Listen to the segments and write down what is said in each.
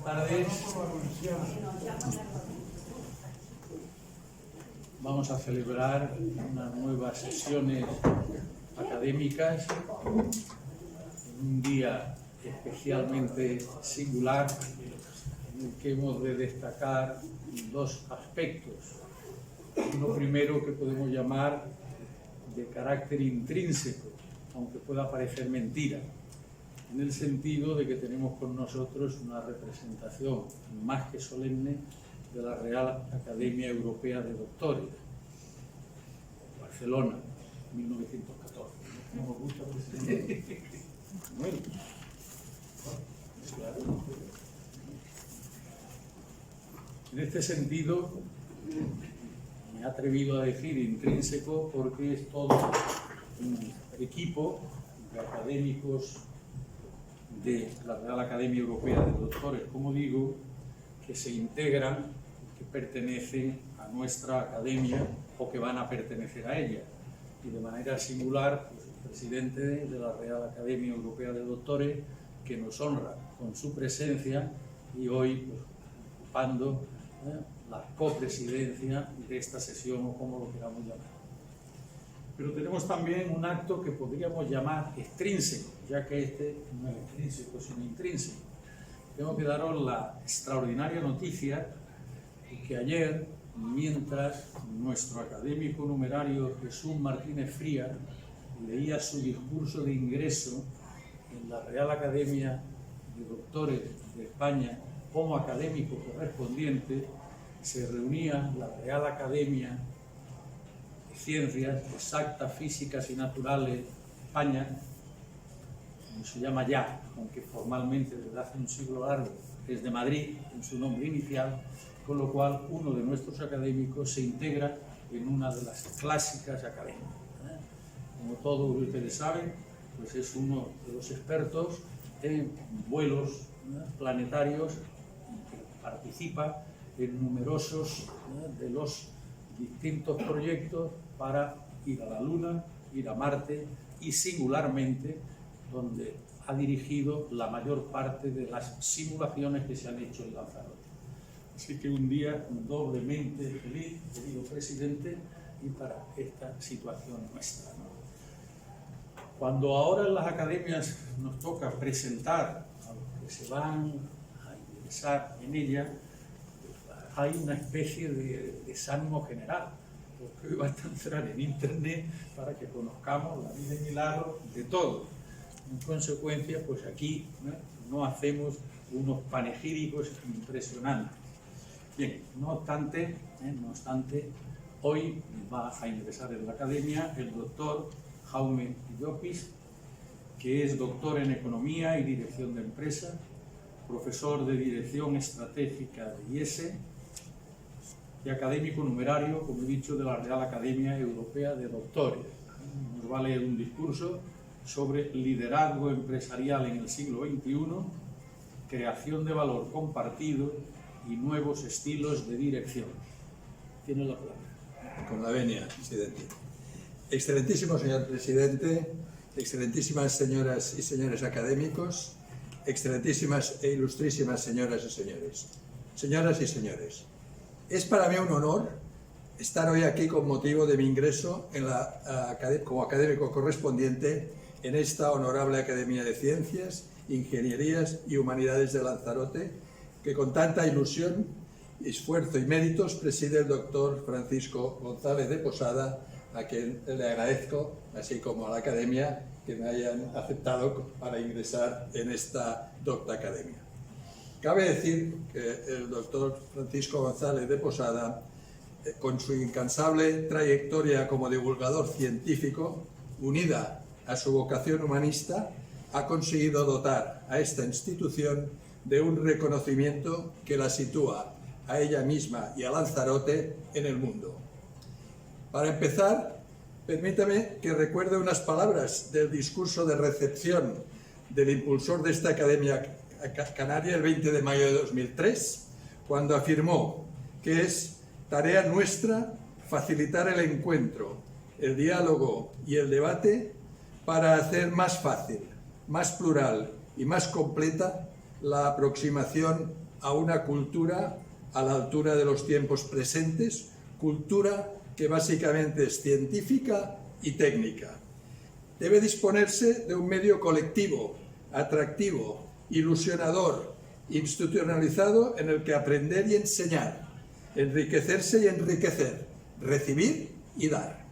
Buenas tardes. Vamos a celebrar unas nuevas sesiones académicas en un día especialmente singular en el que hemos de destacar dos aspectos. Uno primero que podemos llamar de carácter intrínseco, aunque pueda parecer mentira, en el sentido de que tenemos con nosotros una representación más que solemne de la Real Academia Europea de Doctores, Barcelona, 1914. ¿No os gusta, presidente? Bueno, claro. En este sentido, me he atrevido a decir intrínseco porque es todo un equipo de académicos de la Real Academia Europea de Doctores, como digo, que se integran, que pertenecen a nuestra academia o que van a pertenecer a ella. Y de manera singular, pues, el presidente de la Real Academia Europea de Doctores, que nos honra con su presencia y hoy pues, ocupando la copresidencia de esta sesión, o como lo queramos llamar. Pero tenemos también un acto que podríamos llamar extrínseco, ya que este no es extrínseco, sino intrínseco. Tengo que daros la extraordinaria noticia de que ayer, mientras nuestro académico numerario Jesús Martínez Frías leía su discurso de ingreso en la Real Academia de Doctores de España como académico correspondiente, se reunía la Real Academia de Ciencias Exactas, Físicas y Naturales de España, como se llama ya, aunque formalmente desde hace un siglo largo es de Madrid, en su nombre inicial, con lo cual uno de nuestros académicos se integra en una de las clásicas academias. Como todos ustedes saben, pues es uno de los expertos en vuelos planetarios y que participa en numerosos de los distintos proyectos para ir a la Luna, ir a Marte y singularmente donde ha dirigido la mayor parte de las simulaciones que se han hecho en Lanzarote. Así que un día doblemente feliz, querido presidente, y para esta situación nuestra, ¿no? Cuando ahora en las academias nos toca presentar a los que se van a ingresar en ella, hay una especie de desánimo general, porque hoy basta entrar en internet para que conozcamos la vida y milagros de todo. En consecuencia, pues aquí no hacemos unos panegíricos impresionantes. Bien, no obstante, hoy va a ingresar en la academia el doctor Jaume Llopis, que es doctor en Economía y Dirección de Empresas, profesor de Dirección Estratégica de IESE y académico numerario, como he dicho, de la Real Academia Europea de Doctores. Nos va a leer un discurso sobre liderazgo empresarial en el siglo XXI, creación de valor compartido y nuevos estilos de dirección. Tiene la palabra. Con la venia, presidente. Excelentísimo señor presidente, excelentísimas señoras y señores académicos, excelentísimas e ilustrísimas señoras y señores. Señoras y señores, es para mí un honor estar hoy aquí con motivo de mi ingreso como académico correspondiente en esta honorable Academia de Ciencias, Ingenierías y Humanidades de Lanzarote, que con tanta ilusión, esfuerzo y méritos preside el doctor Francisco González de Posada, a quien le agradezco, así como a la Academia, que me hayan aceptado para ingresar en esta docta Academia. Cabe decir que el doctor Francisco González de Posada, con su incansable trayectoria como divulgador científico, unida a su vocación humanista, ha conseguido dotar a esta institución de un reconocimiento que la sitúa a ella misma y a Lanzarote en el mundo. Para empezar, permítame que recuerde unas palabras del discurso de recepción del impulsor de esta Academia Canaria el 20 de mayo de 2003, cuando afirmó que es tarea nuestra facilitar el encuentro, el diálogo y el debate para hacer más fácil, más plural y más completa la aproximación a una cultura a la altura de los tiempos presentes, cultura que básicamente es científica y técnica. Debe disponerse de un medio colectivo, atractivo, ilusionador, institucionalizado en el que aprender y enseñar, enriquecerse y enriquecer, recibir y dar.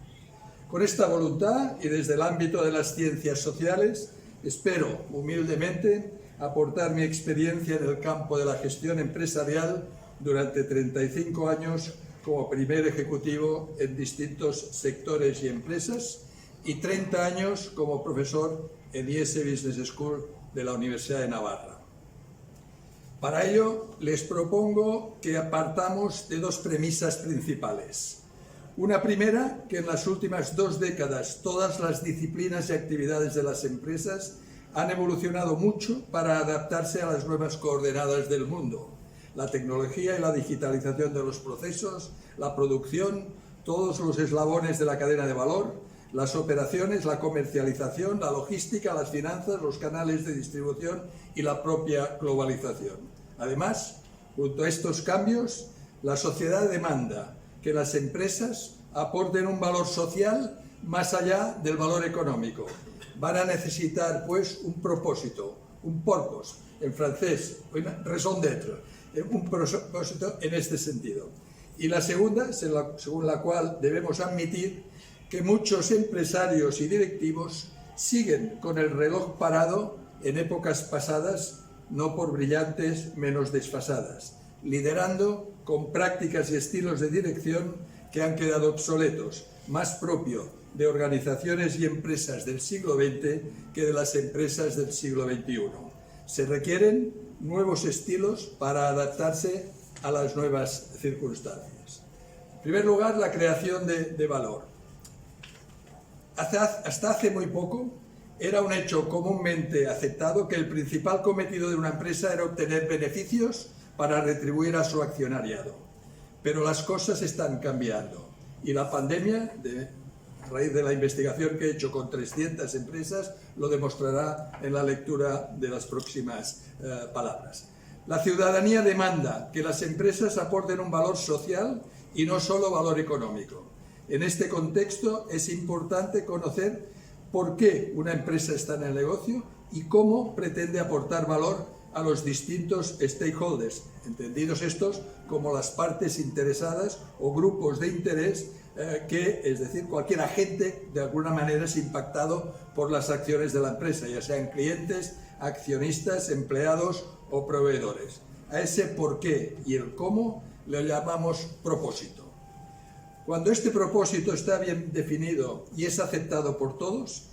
Con esta voluntad y desde el ámbito de las ciencias sociales, espero humildemente aportar mi experiencia en el campo de la gestión empresarial durante 35 años como primer ejecutivo en distintos sectores y empresas y 30 años como profesor en IES Business School de la Universidad de Navarra. Para ello, les propongo que partamos de dos premisas principales. Una primera, que en las últimas 2 décadas todas las disciplinas y actividades de las empresas han evolucionado mucho para adaptarse a las nuevas coordenadas del mundo. La tecnología y la digitalización de los procesos, la producción, todos los eslabones de la cadena de valor, las operaciones, la comercialización, la logística, las finanzas, los canales de distribución y la propia globalización. Además, junto a estos cambios, la sociedad demanda que las empresas aporten un valor social más allá del valor económico. Van a necesitar, pues, un propósito, un purpose, en francés, una raison d'être, un propósito en este sentido. Y la segunda, según la cual debemos admitir que muchos empresarios y directivos siguen con el reloj parado en épocas pasadas, no por brillantes menos desfasadas, liderando con prácticas y estilos de dirección que han quedado obsoletos, más propio de organizaciones y empresas del siglo XX que de las empresas del siglo XXI. Se requieren nuevos estilos para adaptarse a las nuevas circunstancias. En primer lugar, la creación de valor. Hasta hace muy poco era un hecho comúnmente aceptado que el principal cometido de una empresa era obtener beneficios para retribuir a su accionariado. Pero las cosas están cambiando y la pandemia, a raíz de la investigación que he hecho con 300 empresas, lo demostrará en la lectura de las próximas palabras. La ciudadanía demanda que las empresas aporten un valor social y no solo valor económico. En este contexto es importante conocer por qué una empresa está en el negocio y cómo pretende aportar valor a los distintos stakeholders, entendidos estos como las partes interesadas o grupos de interés es decir, cualquier agente de alguna manera es impactado por las acciones de la empresa, ya sean clientes, accionistas, empleados o proveedores. A ese por qué y el cómo le llamamos propósito. Cuando este propósito está bien definido y es aceptado por todos,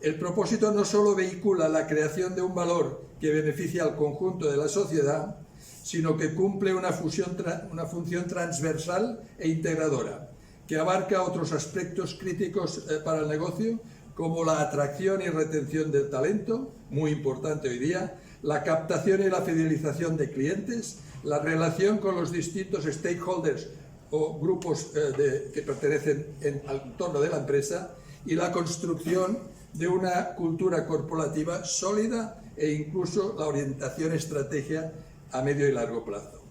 el propósito no solo vehicula la creación de un valor que beneficia al conjunto de la sociedad, sino que cumple una función transversal e integradora, que abarca otros aspectos críticos para el negocio, como la atracción y retención del talento, muy importante hoy día, la captación y la fidelización de clientes, la relación con los distintos stakeholders o grupos que pertenecen al entorno de la empresa y la construcción de una cultura corporativa sólida e incluso la orientación estratégica a medio y largo plazo.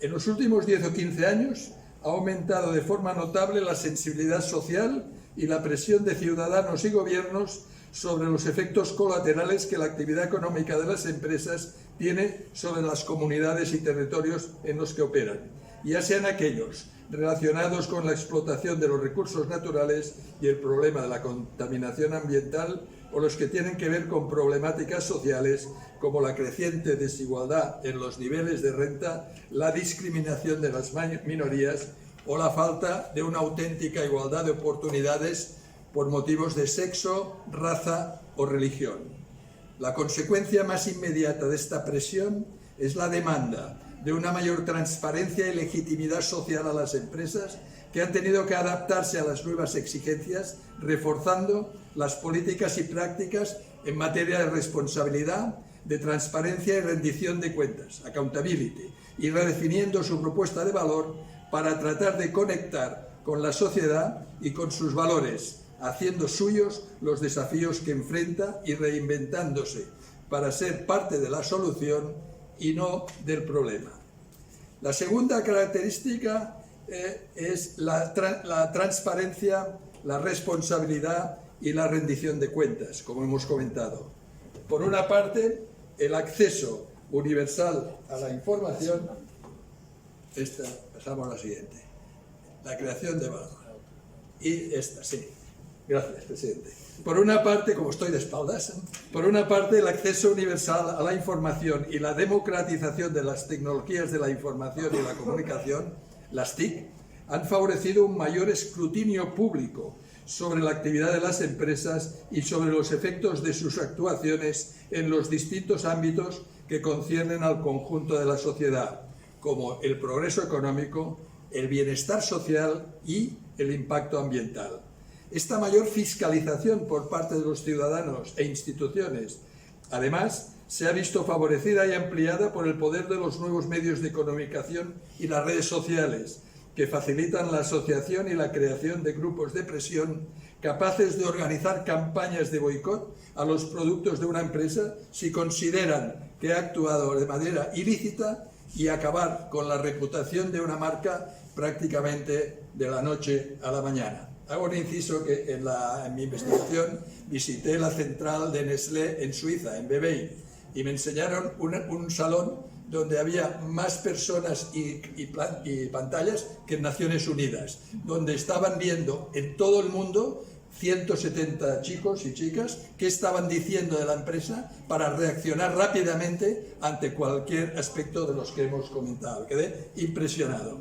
En los últimos 10 o 15 años ha aumentado de forma notable la sensibilidad social y la presión de ciudadanos y gobiernos sobre los efectos colaterales que la actividad económica de las empresas tiene sobre las comunidades y territorios en los que operan, ya sean aquellos relacionados con la explotación de los recursos naturales y el problema de la contaminación ambiental, o los que tienen que ver con problemáticas sociales como la creciente desigualdad en los niveles de renta, la discriminación de las minorías o la falta de una auténtica igualdad de oportunidades por motivos de sexo, raza o religión. La consecuencia más inmediata de esta presión es la demanda de una mayor transparencia y legitimidad social a las empresas, que han tenido que adaptarse a las nuevas exigencias, reforzando las políticas y prácticas en materia de responsabilidad, de transparencia y rendición de cuentas, accountability, y redefiniendo su propuesta de valor para tratar de conectar con la sociedad y con sus valores, haciendo suyos los desafíos que enfrenta y reinventándose para ser parte de la solución y no del problema. La segunda característica es la transparencia, la responsabilidad y la rendición de cuentas, como hemos comentado. Por una parte, el acceso universal a la información. Pasamos a la siguiente. La creación de valor. Y esta, sí. Gracias, presidente. Por una parte, como estoy de espaldas, por una parte el acceso universal a la información y la democratización de las tecnologías de la información y la comunicación, las TIC, han favorecido un mayor escrutinio público sobre la actividad de las empresas y sobre los efectos de sus actuaciones en los distintos ámbitos que conciernen al conjunto de la sociedad, como el progreso económico, el bienestar social y el impacto ambiental. Esta mayor fiscalización por parte de los ciudadanos e instituciones, además, se ha visto favorecida y ampliada por el poder de los nuevos medios de comunicación y las redes sociales, que facilitan la asociación y la creación de grupos de presión capaces de organizar campañas de boicot a los productos de una empresa si consideran que ha actuado de manera ilícita y acabar con la reputación de una marca prácticamente de la noche a la mañana. Hago un inciso que en mi investigación visité la central de Nestlé en Suiza, en Vevey, y me enseñaron un salón donde había más personas y pantallas que en Naciones Unidas, donde estaban viendo en todo el mundo 170 chicos y chicas que estaban diciendo de la empresa para reaccionar rápidamente ante cualquier aspecto de los que hemos comentado. Quedé impresionado.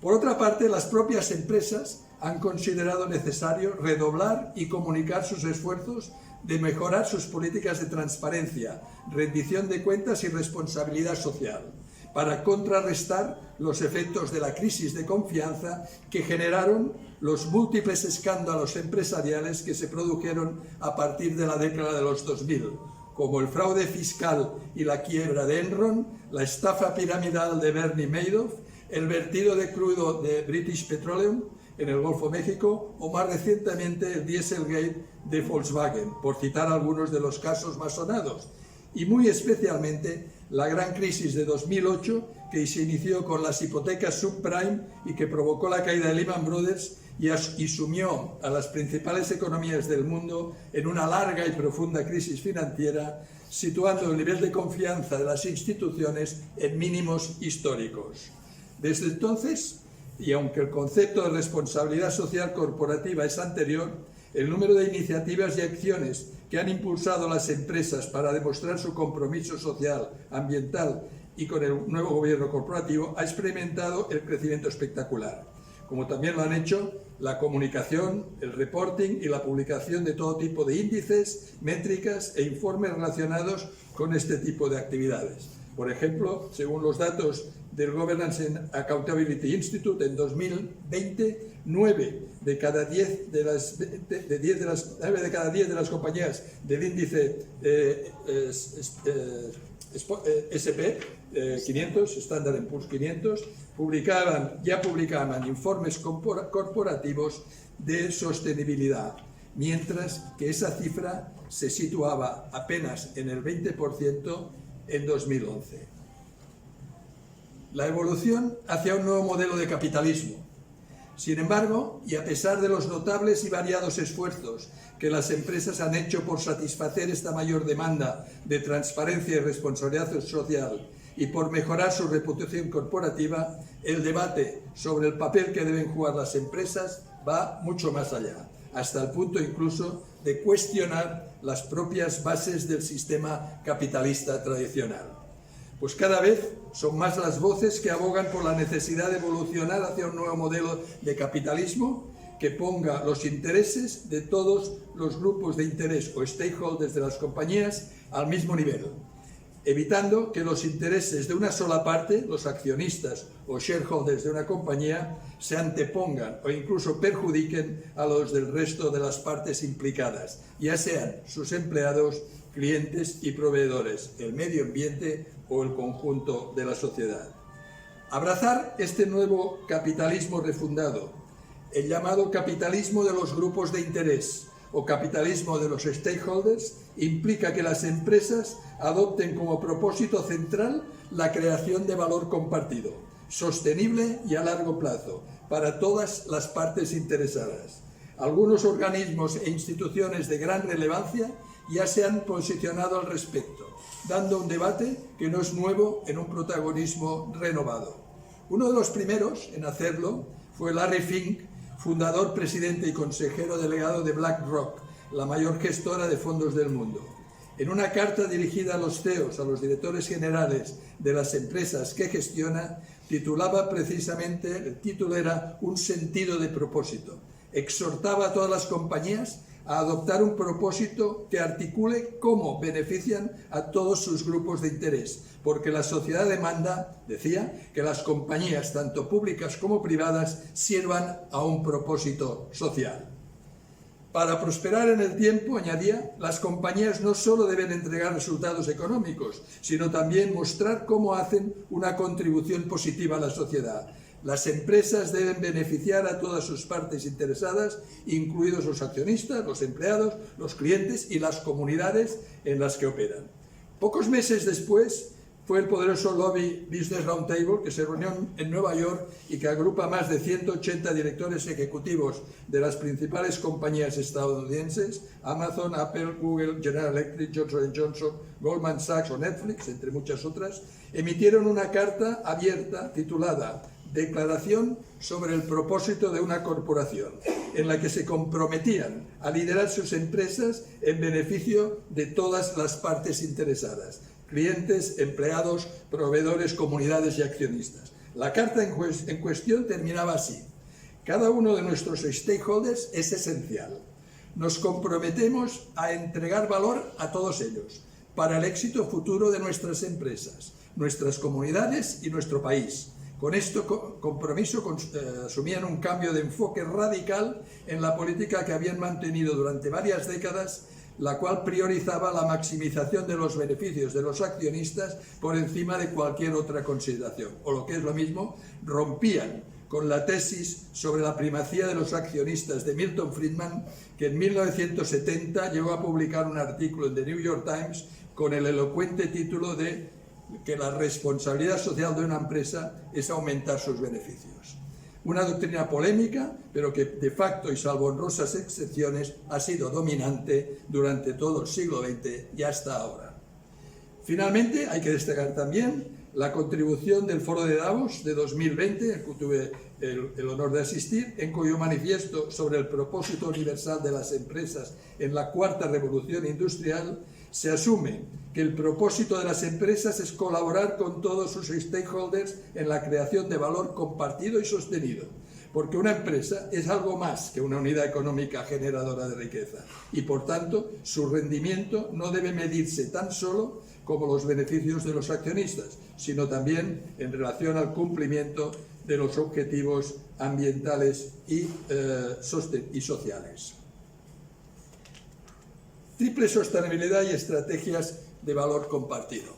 Por otra parte, las propias empresas han considerado necesario redoblar y comunicar sus esfuerzos de mejorar sus políticas de transparencia, rendición de cuentas y responsabilidad social, para contrarrestar los efectos de la crisis de confianza que generaron los múltiples escándalos empresariales que se produjeron a partir de la década de los 2000, como el fraude fiscal y la quiebra de Enron, la estafa piramidal de Bernie Madoff, el vertido de crudo de British Petroleum en el Golfo México o más recientemente el Dieselgate de Volkswagen, por citar algunos de los casos más sonados, y muy especialmente la gran crisis de 2008 que se inició con las hipotecas subprime y que provocó la caída de Lehman Brothers y sumió a las principales economías del mundo en una larga y profunda crisis financiera, situando el nivel de confianza de las instituciones en mínimos históricos. Desde entonces, y aunque el concepto de responsabilidad social corporativa es anterior, el número de iniciativas y acciones que han impulsado las empresas para demostrar su compromiso social, ambiental y con el nuevo gobierno corporativo ha experimentado el crecimiento espectacular, como también lo han hecho la comunicación, el reporting y la publicación de todo tipo de índices, métricas e informes relacionados con este tipo de actividades. Por ejemplo, según los datos del Governance and Accountability Institute, en 2020, 9 de cada 10 de las compañías del índice SP 500, Standard & Poor's 500, publicaban informes corporativos de sostenibilidad, mientras que esa cifra se situaba apenas en el 20% en 2011. La evolución hacia un nuevo modelo de capitalismo. Sin embargo, y a pesar de los notables y variados esfuerzos que las empresas han hecho por satisfacer esta mayor demanda de transparencia y responsabilidad social y por mejorar su reputación corporativa, el debate sobre el papel que deben jugar las empresas va mucho más allá, hasta el punto incluso de cuestionar las propias bases del sistema capitalista tradicional. Pues cada vez son más las voces que abogan por la necesidad de evolucionar hacia un nuevo modelo de capitalismo que ponga los intereses de todos los grupos de interés o stakeholders de las compañías al mismo nivel, evitando que los intereses de una sola parte, los accionistas o shareholders de una compañía, se antepongan o incluso perjudiquen a los del resto de las partes implicadas, ya sean sus empleados, clientes y proveedores, el medio ambiente o el conjunto de la sociedad. Abrazar este nuevo capitalismo refundado, el llamado capitalismo de los grupos de interés, o capitalismo de los stakeholders implica que las empresas adopten como propósito central la creación de valor compartido, sostenible y a largo plazo, para todas las partes interesadas. Algunos organismos e instituciones de gran relevancia ya se han posicionado al respecto, dando un debate que no es nuevo en un protagonismo renovado. Uno de los primeros en hacerlo fue Larry Fink, fundador, presidente y consejero delegado de BlackRock, la mayor gestora de fondos del mundo. En una carta dirigida a los CEOs, a los directores generales de las empresas que gestiona, titulaba precisamente, el título era Un sentido de propósito. Exhortaba a todas las compañías a adoptar un propósito que articule cómo benefician a todos sus grupos de interés, porque la sociedad demanda, decía, que las compañías, tanto públicas como privadas, sirvan a un propósito social. Para prosperar en el tiempo, añadía, las compañías no solo deben entregar resultados económicos, sino también mostrar cómo hacen una contribución positiva a la sociedad. Las empresas deben beneficiar a todas sus partes interesadas, incluidos los accionistas, los empleados, los clientes y las comunidades en las que operan. Pocos meses después fue el poderoso lobby Business Roundtable, que se reunió en Nueva York y que agrupa más de 180 directores ejecutivos de las principales compañías estadounidenses, Amazon, Apple, Google, General Electric, Johnson & Johnson, Goldman Sachs o Netflix, entre muchas otras, emitieron una carta abierta titulada Declaración sobre el propósito de una corporación, en la que se comprometían a liderar sus empresas en beneficio de todas las partes interesadas, clientes, empleados, proveedores, comunidades y accionistas. La carta en cuestión terminaba así: cada uno de nuestros stakeholders es esencial. Nos comprometemos a entregar valor a todos ellos para el éxito futuro de nuestras empresas, nuestras comunidades y nuestro país. Con este compromiso asumían un cambio de enfoque radical en la política que habían mantenido durante varias décadas, la cual priorizaba la maximización de los beneficios de los accionistas por encima de cualquier otra consideración. O lo que es lo mismo, rompían con la tesis sobre la primacía de los accionistas de Milton Friedman, que en 1970 llegó a publicar un artículo en The New York Times con el elocuente título de que la responsabilidad social de una empresa es aumentar sus beneficios. Una doctrina polémica, pero que de facto y salvo honrosas excepciones ha sido dominante durante todo el siglo XX y hasta ahora. Finalmente, hay que destacar también la contribución del Foro de Davos de 2020, al que tuve el honor de asistir, en cuyo manifiesto sobre el propósito universal de las empresas en la cuarta revolución industrial se asume que el propósito de las empresas es colaborar con todos sus stakeholders en la creación de valor compartido y sostenido, porque una empresa es algo más que una unidad económica generadora de riqueza y, por tanto, su rendimiento no debe medirse tan solo como los beneficios de los accionistas, sino también en relación al cumplimiento de los objetivos ambientales y sociales. Triple sostenibilidad y estrategias de valor compartido.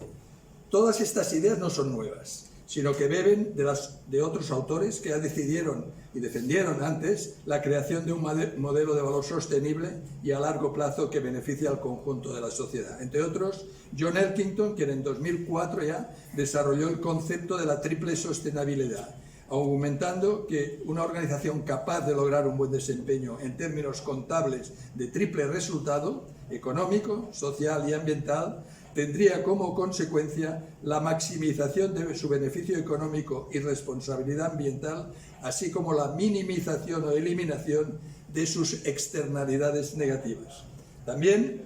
Todas estas ideas no son nuevas, sino que beben de otros autores que ya decidieron y defendieron antes la creación de un modelo de valor sostenible y a largo plazo que beneficie al conjunto de la sociedad. Entre otros, John Elkington, quien en 2004 ya desarrolló el concepto de la triple sostenibilidad, argumentando que una organización capaz de lograr un buen desempeño en términos contables de triple resultado, económico, social y ambiental, tendría como consecuencia la maximización de su beneficio económico y responsabilidad ambiental, así como la minimización o eliminación de sus externalidades negativas. También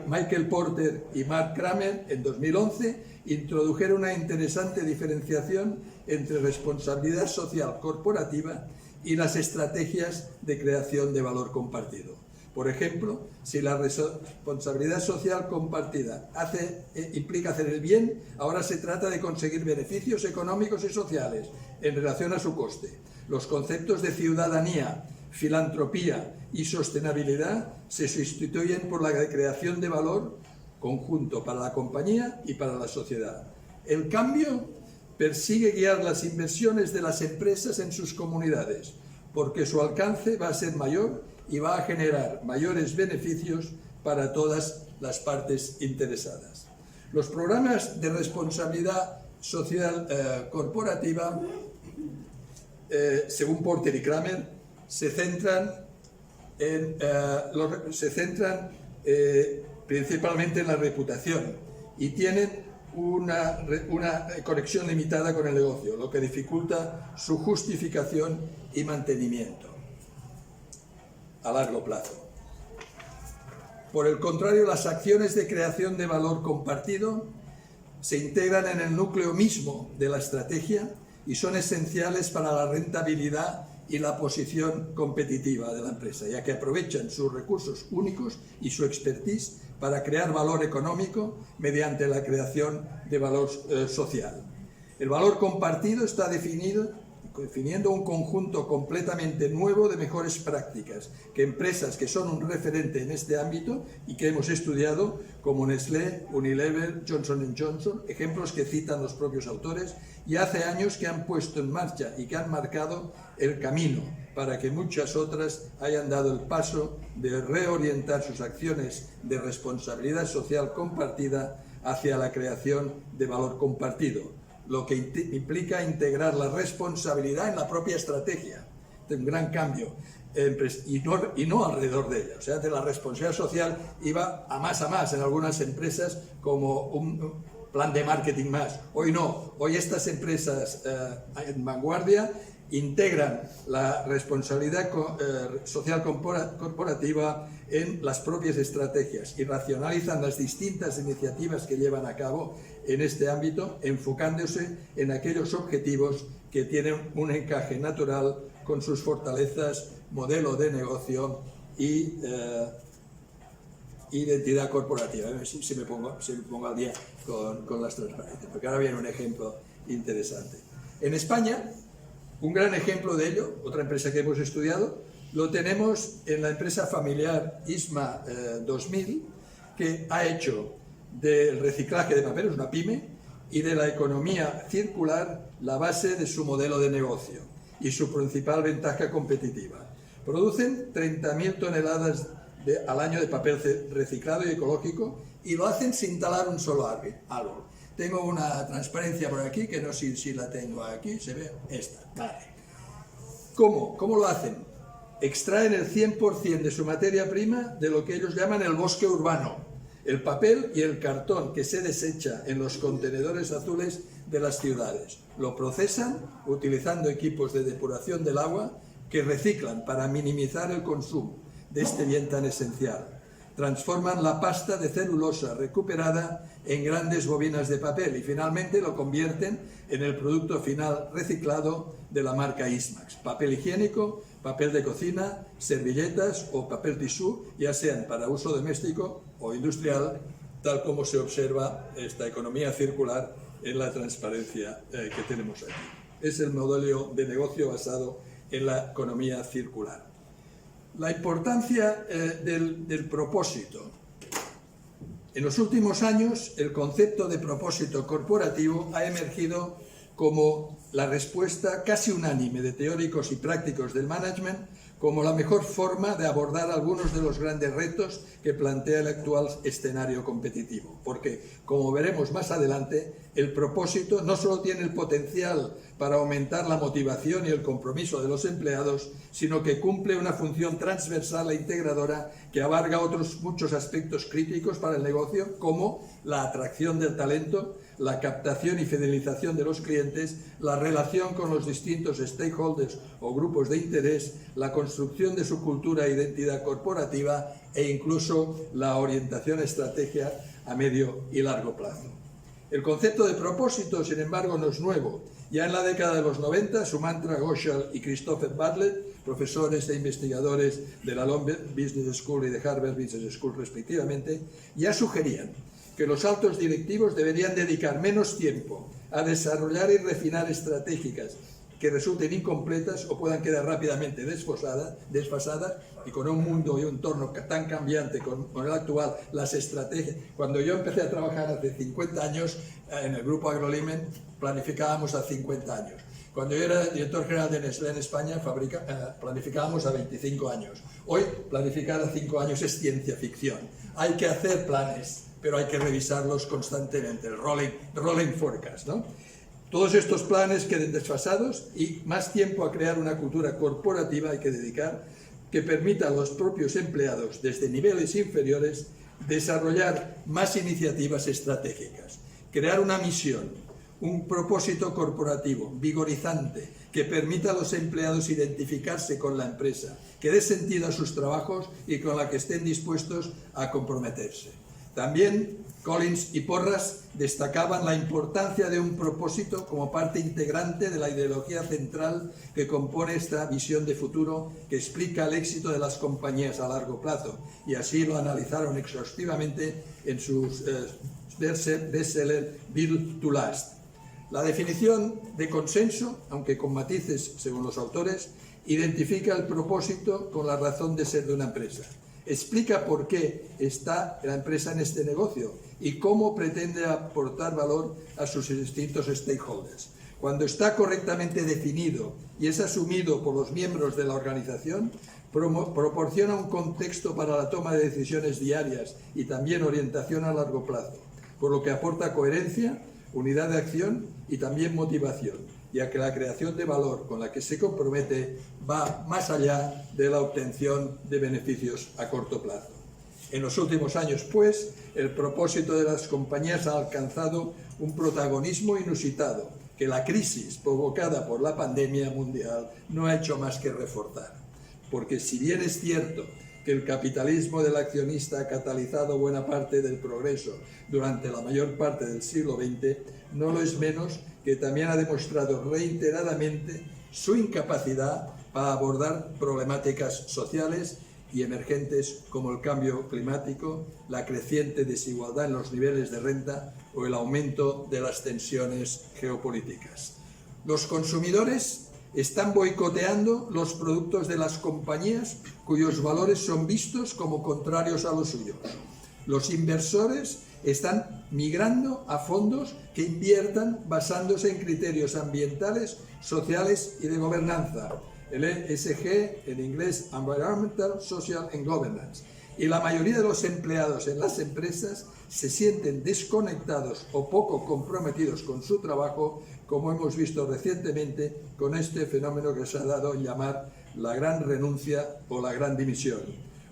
Michael Porter y Mark Kramer, en 2011, introdujeron una interesante diferenciación entre responsabilidad social corporativa y las estrategias de creación de valor compartido. Por ejemplo, si la responsabilidad social compartida implica hacer el bien, ahora se trata de conseguir beneficios económicos y sociales en relación a su coste. Los conceptos de ciudadanía, filantropía y sostenibilidad se sustituyen por la creación de valor conjunto para la compañía y para la sociedad. El cambio persigue guiar las inversiones de las empresas en sus comunidades, porque su alcance va a ser mayor y va a generar mayores beneficios para todas las partes interesadas. Los programas de responsabilidad social corporativa, según Porter y Kramer, se centran principalmente en la reputación y tienen una conexión limitada con el negocio, lo que dificulta su justificación y mantenimiento a largo plazo. Por el contrario, las acciones de creación de valor compartido se integran en el núcleo mismo de la estrategia y son esenciales para la rentabilidad y la posición competitiva de la empresa, ya que aprovechan sus recursos únicos y su expertise para crear valor económico mediante la creación de valor social. El valor compartido está definiendo un conjunto completamente nuevo de mejores prácticas que empresas que son un referente en este ámbito y que hemos estudiado, como Nestlé, Unilever, Johnson & Johnson, ejemplos que citan los propios autores, y hace años que han puesto en marcha y que han marcado el camino para que muchas otras hayan dado el paso de reorientar sus acciones de responsabilidad social compartida hacia la creación de valor compartido, lo que implica integrar la responsabilidad en la propia estrategia. Es un gran cambio, y no alrededor de ella. O sea, de la responsabilidad social iba a más en algunas empresas como un plan de marketing más. Hoy no, hoy estas empresas en vanguardia integran la responsabilidad social corporativa en las propias estrategias y racionalizan las distintas iniciativas que llevan a cabo en este ámbito, enfocándose en aquellos objetivos que tienen un encaje natural con sus fortalezas, modelo de negocio y identidad corporativa. Si me pongo al día con las transparencias, porque ahora viene un ejemplo interesante. En España, un gran ejemplo de ello, otra empresa que hemos estudiado, lo tenemos en la empresa familiar ISMA 2000, que ha hecho del reciclaje de papel, es una pyme, y de la economía circular la base de su modelo de negocio y su principal ventaja competitiva. Producen 30.000 toneladas al año de papel reciclado y ecológico y lo hacen sin talar un solo árbol. Tengo una transparencia por aquí, que no sé si la tengo aquí, se ve esta. Vale. ¿Cómo lo hacen? Extraen el 100% de su materia prima de lo que ellos llaman el bosque urbano, el papel y el cartón que se desecha en los contenedores azules de las ciudades. Lo procesan utilizando equipos de depuración del agua que reciclan para minimizar el consumo de este bien tan esencial. Transforman la pasta de celulosa recuperada en grandes bobinas de papel y finalmente lo convierten en el producto final reciclado de la marca Ismax. Papel higiénico, papel de cocina, servilletas o papel tisú, ya sean para uso doméstico o industrial, tal como se observa esta economía circular en la transparencia que tenemos aquí. Es el modelo de negocio basado en la economía circular. La importancia del propósito. En los últimos años, el concepto de propósito corporativo ha emergido como la respuesta casi unánime de teóricos y prácticos del management, como la mejor forma de abordar algunos de los grandes retos que plantea el actual escenario competitivo. Porque, como veremos más adelante, el propósito no solo tiene el potencial para aumentar la motivación y el compromiso de los empleados, sino que cumple una función transversal e integradora que abarca otros muchos aspectos críticos para el negocio, como la atracción del talento, la captación y fidelización de los clientes, la relación con los distintos stakeholders o grupos de interés, la construcción de su cultura e identidad corporativa e incluso la orientación estratégica a medio y largo plazo. El concepto de propósito, sin embargo, no es nuevo. Ya en la década de los 90, Sumantra Ghoshal y Christopher Bartlett, profesores e investigadores de la London Business School y de Harvard Business School respectivamente, ya sugerían que los altos directivos deberían dedicar menos tiempo a desarrollar y refinar estratégicas que resulten incompletas o puedan quedar rápidamente desfasadas, y con un mundo y un entorno tan cambiante con el actual, las estrategias. Cuando yo empecé a trabajar hace 50 años en el grupo AgroAliment, planificábamos a 50 años. Cuando yo era director general de Nestlé en España, planificábamos a 25 años. Hoy, planificar a 5 años es ciencia ficción. Hay que hacer planes, pero hay que revisarlos constantemente, el rolling forecast, ¿no? Todos estos planes queden desfasados y más tiempo a crear una cultura corporativa hay que dedicar que permita a los propios empleados, desde niveles inferiores, desarrollar más iniciativas estratégicas, crear una misión, un propósito corporativo vigorizante que permita a los empleados identificarse con la empresa, que dé sentido a sus trabajos y con la que estén dispuestos a comprometerse. También Collins y Porras destacaban la importancia de un propósito como parte integrante de la ideología central que compone esta visión de futuro que explica el éxito de las compañías a largo plazo, y así lo analizaron exhaustivamente en sus bestseller Build to Last. La definición de consenso, aunque con matices según los autores, identifica el propósito con la razón de ser de una empresa. Explica por qué está la empresa en este negocio y cómo pretende aportar valor a sus distintos stakeholders. Cuando está correctamente definido y es asumido por los miembros de la organización, proporciona un contexto para la toma de decisiones diarias y también orientación a largo plazo, por lo que aporta coherencia, unidad de acción y también motivación, ya que la creación de valor con la que se compromete va más allá de la obtención de beneficios a corto plazo. En los últimos años, pues, el propósito de las compañías ha alcanzado un protagonismo inusitado que la crisis provocada por la pandemia mundial no ha hecho más que reforzar. Porque si bien es cierto que el capitalismo del accionista ha catalizado buena parte del progreso durante la mayor parte del siglo XX, no lo es menos que también ha demostrado reiteradamente su incapacidad para abordar problemáticas sociales y emergentes como el cambio climático, la creciente desigualdad en los niveles de renta o el aumento de las tensiones geopolíticas. Los consumidores están boicoteando los productos de las compañías cuyos valores son vistos como contrarios a los suyos. Los inversores están migrando a fondos que inviertan basándose en criterios ambientales, sociales y de gobernanza, el ESG, en inglés Environmental, Social and Governance. Y la mayoría de los empleados en las empresas se sienten desconectados o poco comprometidos con su trabajo, como hemos visto recientemente con este fenómeno que se ha dado en llamar la gran renuncia o la gran dimisión.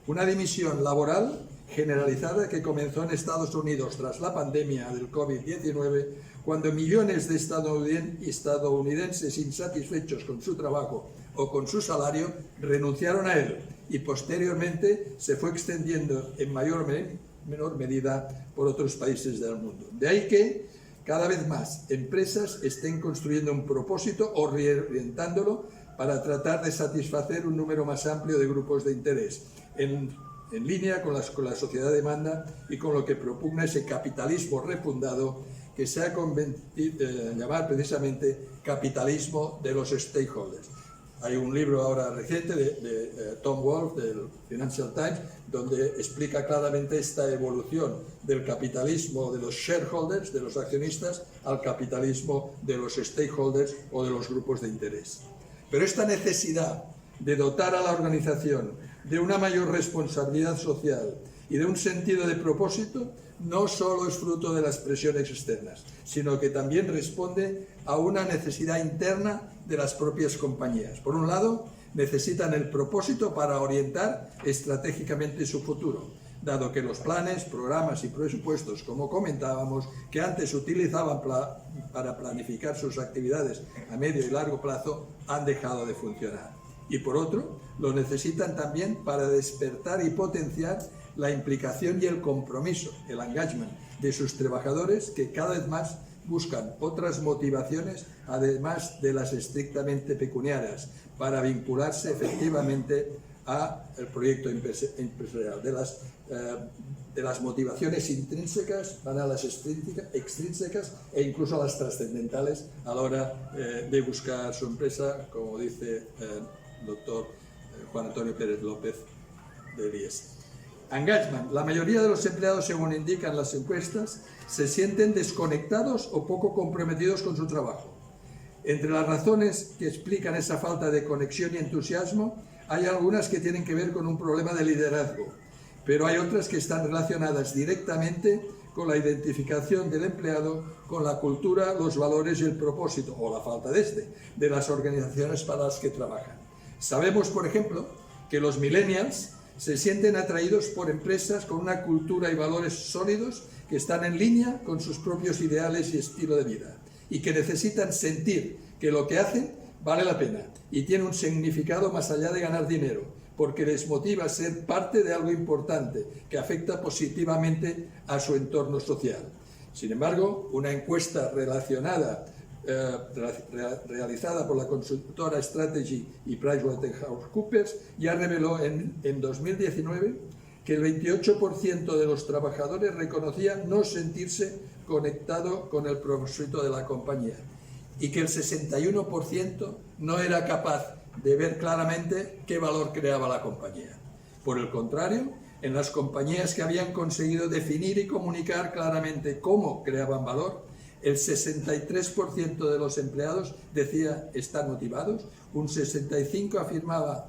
Una dimisión laboral generalizada que comenzó en Estados Unidos tras la pandemia del COVID-19, cuando millones de estadounidenses insatisfechos con su trabajo o con su salario renunciaron a él, y posteriormente se fue extendiendo en mayor o menor medida por otros países del mundo. De ahí que cada vez más empresas estén construyendo un propósito o reorientándolo para tratar de satisfacer un número más amplio de grupos de interés, en línea con la sociedad demanda y con lo que propugna ese capitalismo refundado que se ha convertido en llamar precisamente capitalismo de los stakeholders. Hay un libro ahora reciente de Tom Wolfe, del Financial Times, donde explica claramente esta evolución del capitalismo de los shareholders, de los accionistas, al capitalismo de los stakeholders o de los grupos de interés. Pero esta necesidad de dotar a la organización de una mayor responsabilidad social y de un sentido de propósito no solo es fruto de las presiones externas, sino que también responde a una necesidad interna de las propias compañías. Por un lado, necesitan el propósito para orientar estratégicamente su futuro, dado que los planes, programas y presupuestos, como comentábamos, que antes utilizaban para planificar sus actividades a medio y largo plazo, han dejado de funcionar. Y por otro, lo necesitan también para despertar y potenciar la implicación y el compromiso, el engagement de sus trabajadores, que cada vez más buscan otras motivaciones, además de las estrictamente pecuniarias, para vincularse efectivamente al proyecto empresarial. De las motivaciones intrínsecas van a las extrínsecas e incluso a las trascendentales a la hora de buscar su empresa, como dice el doctor Juan Antonio Pérez López de IES. Engagement. La mayoría de los empleados, según indican las encuestas, se sienten desconectados o poco comprometidos con su trabajo. Entre las razones que explican esa falta de conexión y entusiasmo, hay algunas que tienen que ver con un problema de liderazgo, pero hay otras que están relacionadas directamente con la identificación del empleado con la cultura, los valores y el propósito, o la falta de las organizaciones para las que trabajan. Sabemos, por ejemplo, que los millennials se sienten atraídos por empresas con una cultura y valores sólidos que están en línea con sus propios ideales y estilo de vida, y que necesitan sentir que lo que hacen vale la pena y tiene un significado más allá de ganar dinero, porque les motiva a ser parte de algo importante que afecta positivamente a su entorno social. Sin embargo, una encuesta realizada por la consultora Strategy y PricewaterhouseCoopers ya reveló en 2019 que el 28% de los trabajadores reconocían no sentirse conectado con el propósito de la compañía y que el 61% no era capaz de ver claramente qué valor creaba la compañía. Por el contrario, en las compañías que habían conseguido definir y comunicar claramente cómo creaban valor, el 63% de los empleados decía estar motivados, un 65% afirmaba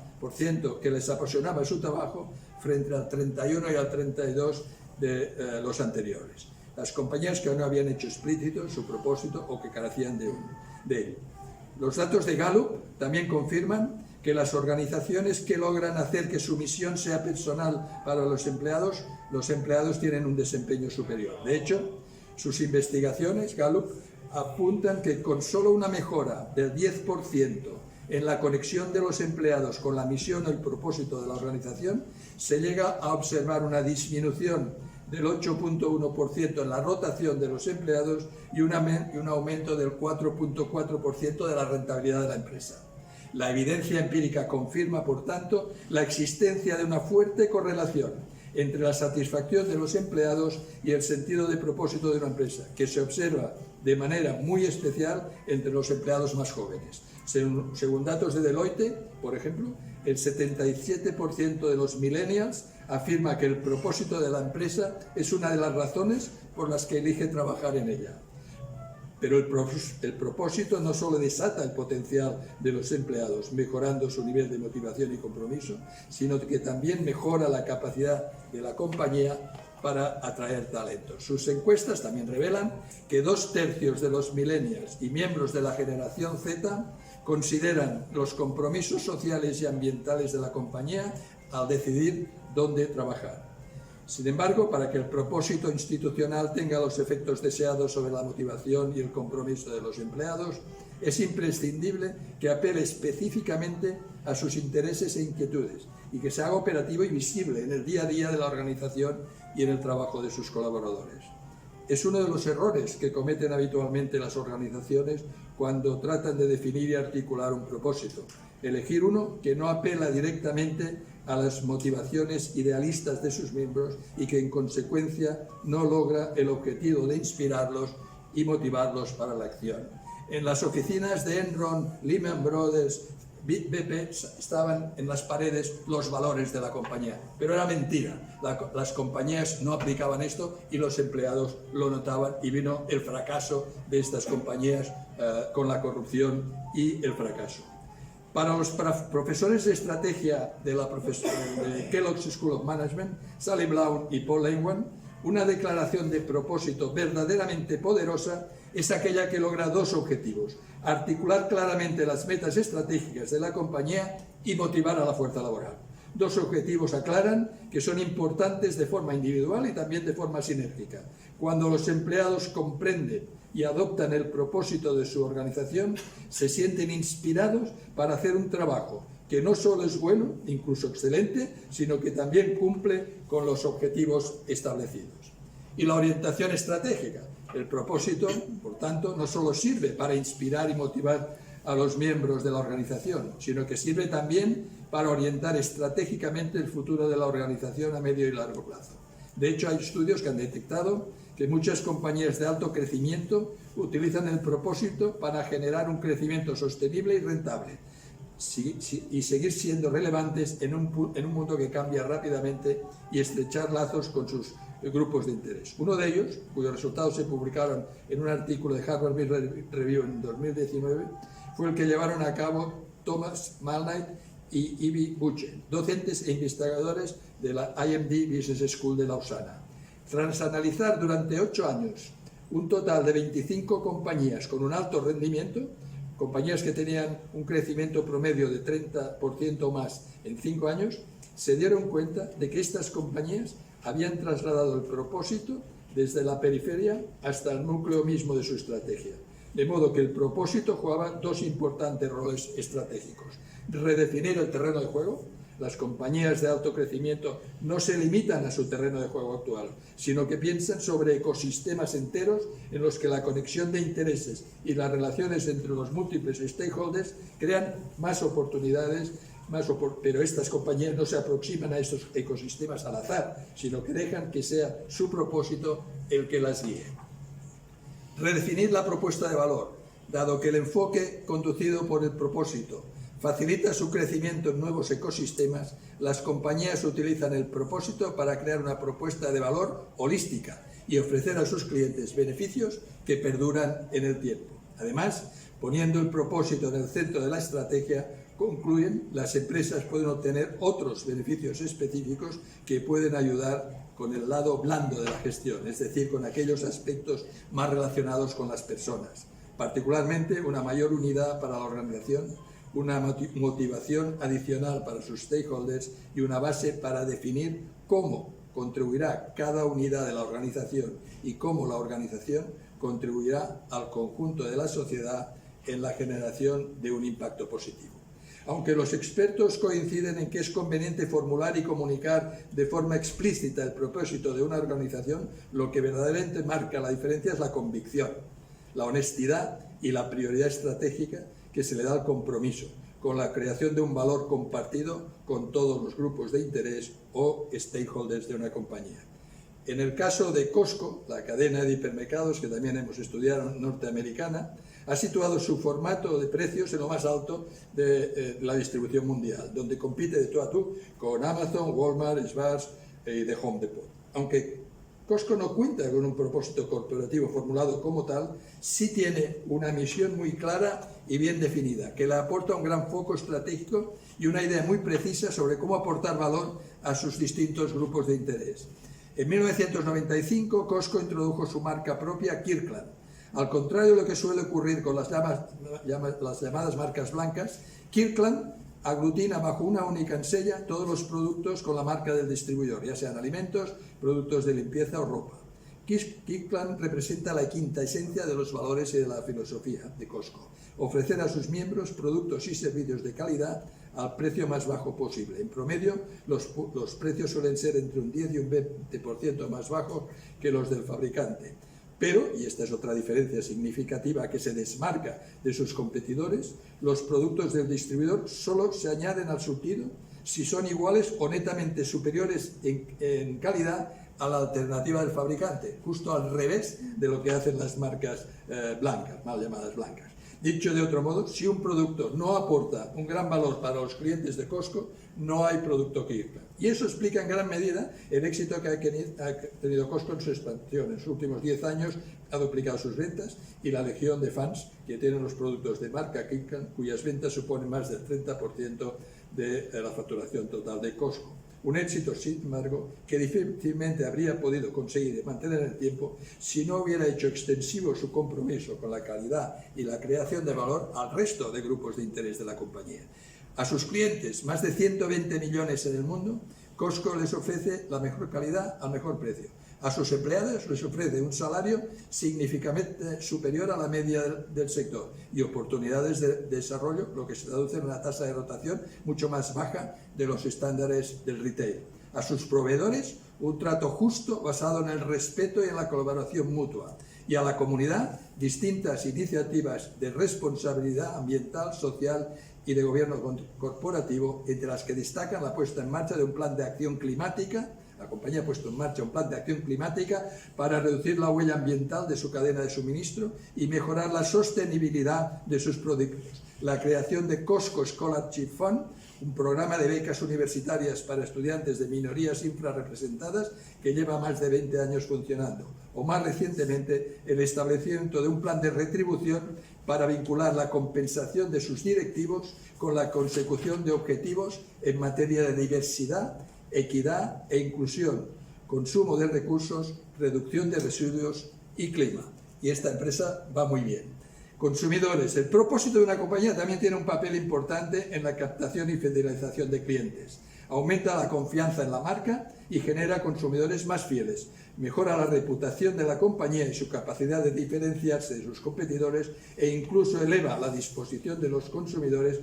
que les apasionaba su trabajo, frente al 31 y al 32 de los anteriores. Las compañías que no habían hecho explícito su propósito o que carecían de él. Los datos de Gallup también confirman que las organizaciones que logran hacer que su misión sea personal para los empleados tienen un desempeño superior. De hecho, sus investigaciones, Gallup, apuntan que con solo una mejora del 10% en la conexión de los empleados con la misión o el propósito de la organización, se llega a observar una disminución del 8.1% en la rotación de los empleados y un aumento del 4.4% de la rentabilidad de la empresa. La evidencia empírica confirma, por tanto, la existencia de una fuerte correlación entre la satisfacción de los empleados y el sentido de propósito de una empresa, que se observa de manera muy especial entre los empleados más jóvenes. Según datos de Deloitte, por ejemplo, el 77% de los millennials afirma que el propósito de la empresa es una de las razones por las que elige trabajar en ella. Pero el propósito no solo desata el potencial de los empleados, mejorando su nivel de motivación y compromiso, sino que también mejora la capacidad de la compañía para atraer talentos. Sus encuestas también revelan que 2/3 de los millennials y miembros de la generación Z consideran los compromisos sociales y ambientales de la compañía al decidir dónde trabajar. Sin embargo, para que el propósito institucional tenga los efectos deseados sobre la motivación y el compromiso de los empleados, es imprescindible que apele específicamente a sus intereses e inquietudes y que se haga operativo y visible en el día a día de la organización y en el trabajo de sus colaboradores. Es uno de los errores que cometen habitualmente las organizaciones cuando tratan de definir y articular un propósito. Elegir uno que no apela directamente a las motivaciones idealistas de sus miembros y que en consecuencia no logra el objetivo de inspirarlos y motivarlos para la acción. En las oficinas de Enron, Lehman Brothers, BP estaban en las paredes los valores de la compañía, pero era mentira. Las compañías no aplicaban esto y los empleados lo notaban y vino el fracaso de estas compañías con la corrupción y el fracaso. Para los profesores de estrategia de Kellogg's School of Management, Sally Blount y Paul Leinwan, una declaración de propósito verdaderamente poderosa es aquella que logra dos objetivos: articular claramente las metas estratégicas de la compañía y motivar a la fuerza laboral. Dos objetivos aclaran que son importantes de forma individual y también de forma sinérgica. Cuando los empleados comprenden y adoptan el propósito de su organización, se sienten inspirados para hacer un trabajo que no solo es bueno, incluso excelente, sino que también cumple con los objetivos establecidos. Y la orientación estratégica. El propósito, por tanto, no solo sirve para inspirar y motivar a los miembros de la organización, sino que sirve también para orientar estratégicamente el futuro de la organización a medio y largo plazo. De hecho, hay estudios que han detectado que muchas compañías de alto crecimiento utilizan el propósito para generar un crecimiento sostenible y rentable y seguir siendo relevantes en un mundo que cambia rápidamente y estrechar lazos con sus grupos de interés. Uno de ellos, cuyos resultados se publicaron en un artículo de Harvard Business Review en 2019, fue el que llevaron a cabo Thomas Malnight y Ivy Buchen, docentes e investigadores de la IMD Business School de Lausana. Tras analizar durante 8 años un total de 25 compañías con un alto rendimiento, compañías que tenían un crecimiento promedio de 30% o más en 5 años, se dieron cuenta de que estas compañías habían trasladado el propósito desde la periferia hasta el núcleo mismo de su estrategia. De modo que el propósito jugaba 2 importantes roles estratégicos. Redefinir el terreno de juego. Las compañías de alto crecimiento no se limitan a su terreno de juego actual, sino que piensan sobre ecosistemas enteros en los que la conexión de intereses y las relaciones entre los múltiples stakeholders crean más oportunidades, pero estas compañías no se aproximan a estos ecosistemas al azar, sino que dejan que sea su propósito el que las guíe. Redefinir la propuesta de valor, dado que el enfoque conducido por el propósito facilita su crecimiento en nuevos ecosistemas, las compañías utilizan el propósito para crear una propuesta de valor holística y ofrecer a sus clientes beneficios que perduran en el tiempo. Además, poniendo el propósito en el centro de la estrategia, concluyen, las empresas pueden obtener otros beneficios específicos que pueden ayudar con el lado blando de la gestión, es decir, con aquellos aspectos más relacionados con las personas, particularmente una mayor unidad para la organización, una motivación adicional para sus stakeholders y una base para definir cómo contribuirá cada unidad de la organización y cómo la organización contribuirá al conjunto de la sociedad en la generación de un impacto positivo. Aunque los expertos coinciden en que es conveniente formular y comunicar de forma explícita el propósito de una organización, lo que verdaderamente marca la diferencia es la convicción, la honestidad y la prioridad estratégica que se le da al compromiso con la creación de un valor compartido con todos los grupos de interés o stakeholders de una compañía. En el caso de Costco, la cadena de hipermercados que también hemos estudiado norteamericana, ha situado su formato de precios en lo más alto de la distribución mundial, donde compite de tú a tú con Amazon, Walmart, Schwarz y The Home Depot. Aunque Costco no cuenta con un propósito corporativo formulado como tal, sí tiene una misión muy clara y bien definida, que le aporta un gran foco estratégico y una idea muy precisa sobre cómo aportar valor a sus distintos grupos de interés. En 1995, Costco introdujo su marca propia, Kirkland. Al contrario de lo que suele ocurrir con las llamadas marcas blancas, Kirkland aglutina bajo una única ensella todos los productos con la marca del distribuidor, ya sean alimentos, productos de limpieza o ropa. Kirkland representa la quinta esencia de los valores y de la filosofía de Costco: ofrecer a sus miembros productos y servicios de calidad al precio más bajo posible. En promedio, los precios suelen ser entre un 10 y un 20% más bajos que los del fabricante. Pero, y esta es otra diferencia significativa que se desmarca de sus competidores, los productos del distribuidor solo se añaden al surtido si son iguales o netamente superiores en calidad a la alternativa del fabricante, justo al revés de lo que hacen las marcas blancas, mal llamadas blancas. Dicho de otro modo, si un producto no aporta un gran valor para los clientes de Costco, no hay producto Kirkland. Y eso explica en gran medida el éxito que ha tenido Costco en su expansión. En sus últimos 10 años ha duplicado sus ventas y la legión de fans que tienen los productos de marca Kirkland, cuyas ventas suponen más del 30% de la facturación total de Costco. Un éxito, sin embargo, que difícilmente habría podido conseguir mantener en el tiempo si no hubiera hecho extensivo su compromiso con la calidad y la creación de valor al resto de grupos de interés de la compañía. A sus clientes, más de 120 millones en el mundo, Costco les ofrece la mejor calidad al mejor precio. A sus empleados les ofrece un salario significativamente superior a la media del sector y oportunidades de desarrollo, lo que se traduce en una tasa de rotación mucho más baja de los estándares del retail. A sus proveedores, un trato justo basado en el respeto y en la colaboración mutua. Y a la comunidad, distintas iniciativas de responsabilidad ambiental, social y de gobierno corporativo, entre las que destacan la puesta en marcha de un plan de acción climática La compañía ha puesto en marcha un plan de acción climática para reducir la huella ambiental de su cadena de suministro y mejorar la sostenibilidad de sus productos. La creación de Costco Scholarship Fund, un programa de becas universitarias para estudiantes de minorías infrarrepresentadas que lleva más de 20 años funcionando. O más recientemente, el establecimiento de un plan de retribución para vincular la compensación de sus directivos con la consecución de objetivos en materia de diversidad, equidad e inclusión, consumo de recursos, reducción de residuos y clima. Y esta empresa va muy bien. Consumidores. El propósito de una compañía también tiene un papel importante en la captación y fidelización de clientes. Aumenta la confianza en la marca y genera consumidores más fieles. Mejora la reputación de la compañía y su capacidad de diferenciarse de sus competidores e incluso eleva la disposición de los consumidores,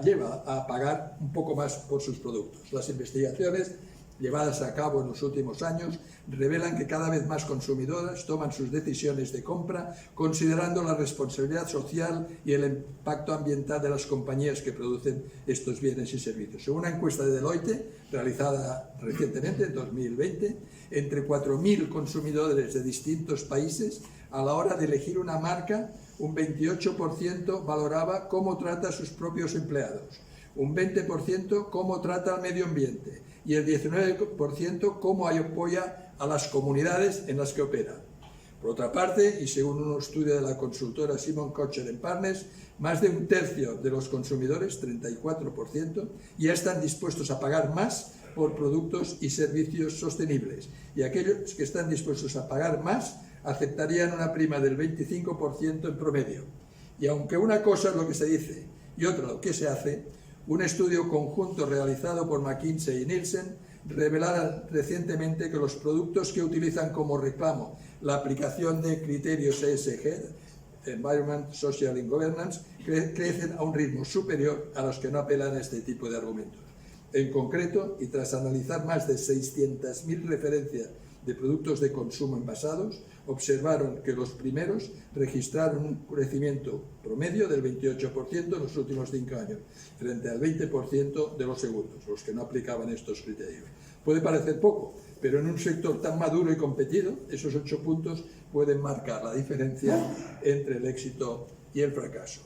lleva a pagar un poco más por sus productos. Las investigaciones llevadas a cabo en los últimos años revelan que cada vez más consumidores toman sus decisiones de compra considerando la responsabilidad social y el impacto ambiental de las compañías que producen estos bienes y servicios. Según una encuesta de Deloitte, realizada recientemente, en 2020, entre 4.000 consumidores de distintos países, a la hora de elegir una marca, un 28% valoraba cómo trata a sus propios empleados, un 20% cómo trata al medio ambiente y el 19% cómo apoya a las comunidades en las que opera. Por otra parte, y según un estudio de la consultora Simon Kucher & Partners, más de un tercio de los consumidores, 34%, ya están dispuestos a pagar más por productos y servicios sostenibles, y aquellos que están dispuestos a pagar más aceptarían una prima del 25% en promedio. Y aunque una cosa es lo que se dice y otra lo que se hace, un estudio conjunto realizado por McKinsey y Nielsen revelara recientemente que los productos que utilizan como reclamo la aplicación de criterios ESG, Environment, Social and Governance, crecen a un ritmo superior a los que no apelan a este tipo de argumentos. En concreto, y tras analizar más de 600.000 referencias de productos de consumo envasados, observaron que los primeros registraron un crecimiento promedio del 28% en los últimos 5 años, frente al 20% de los segundos, los que no aplicaban estos criterios. Puede parecer poco, pero en un sector tan maduro y competido, esos 8 puntos pueden marcar la diferencia entre el éxito y el fracaso.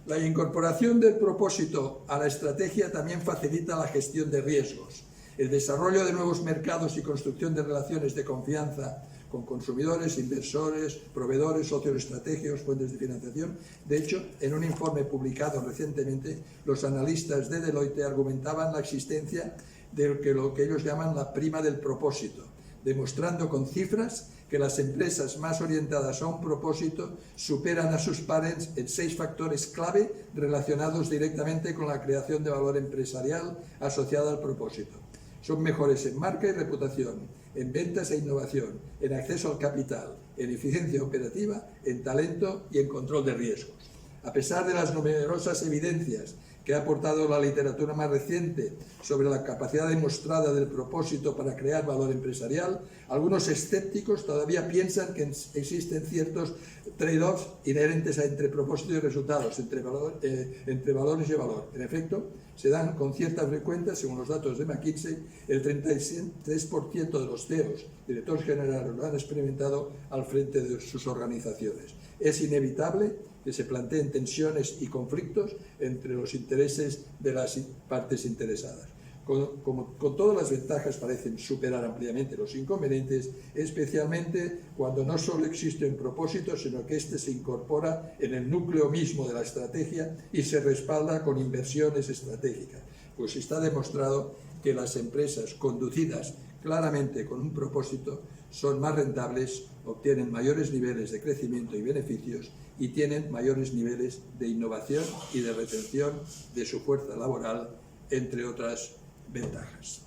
La incorporación del propósito a la estrategia también facilita la gestión de riesgos, el desarrollo de nuevos mercados y construcción de relaciones de confianza con consumidores, inversores, proveedores, socios estratégicos, fuentes de financiación. De hecho, en un informe publicado recientemente, los analistas de Deloitte argumentaban la existencia de lo que ellos llaman la prima del propósito, demostrando con cifras que las empresas más orientadas a un propósito superan a sus pares en 6 factores clave relacionados directamente con la creación de valor empresarial asociada al propósito. Son mejores en marca y reputación, en ventas e innovación, en acceso al capital, en eficiencia operativa, en talento y en control de riesgos. A pesar de las numerosas evidencias que ha aportado la literatura más reciente sobre la capacidad demostrada del propósito para crear valor empresarial, algunos escépticos todavía piensan que existen ciertos trade-offs inherentes entre propósito y resultados, entre valores y valor. En efecto, se dan con cierta frecuencia, según los datos de McKinsey, el 33% de los CEOs, directores generales, lo han experimentado al frente de sus organizaciones. Es inevitable que se planteen tensiones y conflictos entre los intereses de las partes interesadas. Con todas las ventajas parecen superar ampliamente los inconvenientes, especialmente cuando no solo existe un propósito, sino que éste se incorpora en el núcleo mismo de la estrategia y se respalda con inversiones estratégicas. Pues está demostrado que las empresas conducidas claramente con un propósito son más rentables, obtienen mayores niveles de crecimiento y beneficios y tienen mayores niveles de innovación y de retención de su fuerza laboral, entre otras ventajas.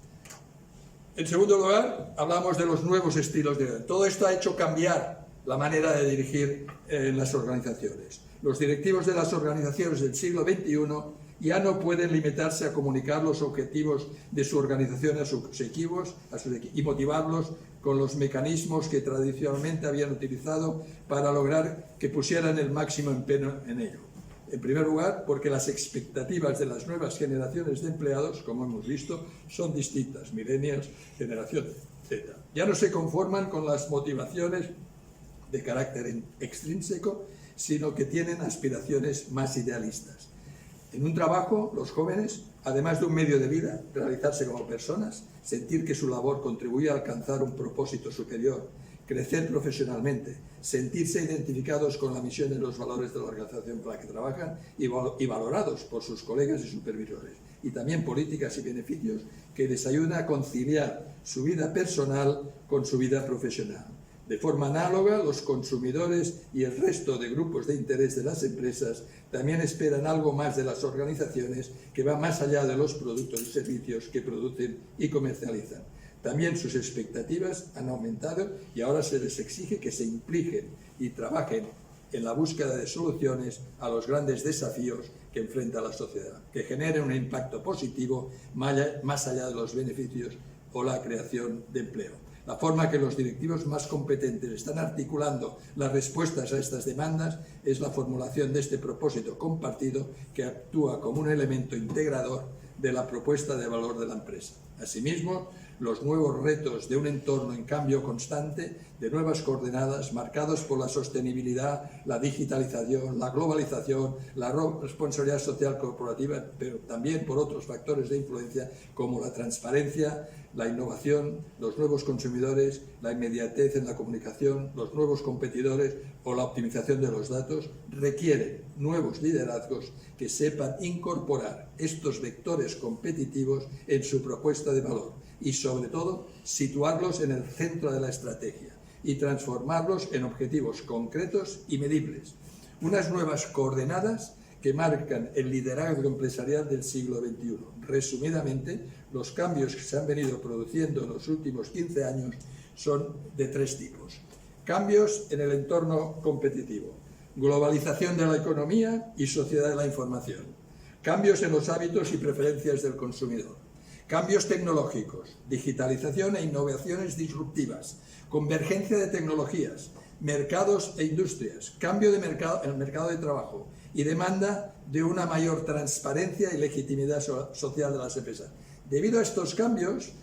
En segundo lugar, hablamos de los nuevos estilos de vida. Todo esto ha hecho cambiar la manera de dirigir las organizaciones. Los directivos de las organizaciones del siglo XXI ya no pueden limitarse a comunicar los objetivos de su organización a sus equipos y motivarlos con los mecanismos que tradicionalmente habían utilizado para lograr que pusieran el máximo empeño en ello. En primer lugar, porque las expectativas de las nuevas generaciones de empleados, como hemos visto, son distintas. Millennials, generación Z. Ya no se conforman con las motivaciones de carácter extrínseco, sino que tienen aspiraciones más idealistas. En un trabajo, los jóvenes, además de un medio de vida, realizarse como personas, sentir que su labor contribuye a alcanzar un propósito superior, crecer profesionalmente, sentirse identificados con la misión y los valores de la organización para la que trabajan y valorados por sus colegas y supervisores, y también políticas y beneficios que les ayudan a conciliar su vida personal con su vida profesional. De forma análoga, los consumidores y el resto de grupos de interés de las empresas también esperan algo más de las organizaciones que va más allá de los productos y servicios que producen y comercializan. También sus expectativas han aumentado y ahora se les exige que se impliquen y trabajen en la búsqueda de soluciones a los grandes desafíos que enfrenta la sociedad, que generen un impacto positivo más allá de los beneficios o la creación de empleo. La forma que los directivos más competentes están articulando las respuestas a estas demandas es la formulación de este propósito compartido que actúa como un elemento integrador de la propuesta de valor de la empresa. Asimismo, los nuevos retos de un entorno en cambio constante, de nuevas coordenadas marcados por la sostenibilidad, la digitalización, la globalización, la responsabilidad social corporativa, pero también por otros factores de influencia como la transparencia, la innovación, los nuevos consumidores, la inmediatez en la comunicación, los nuevos competidores o la optimización de los datos, requieren nuevos liderazgos que sepan incorporar estos vectores competitivos en su propuesta de valor y, sobre todo, situarlos en el centro de la estrategia y transformarlos en objetivos concretos y medibles. Unas nuevas coordenadas que marcan el liderazgo empresarial del siglo XXI. Resumidamente, los cambios que se han venido produciendo en los últimos 15 años son de tres tipos. Cambios en el entorno competitivo, globalización de la economía y sociedad de la información, cambios en los hábitos y preferencias del consumidor, cambios tecnológicos, digitalización e innovaciones disruptivas, convergencia de tecnologías, mercados e industrias, cambio de mercado en el mercado de trabajo y demanda de una mayor transparencia y legitimidad social de las empresas. Debido a estos cambios,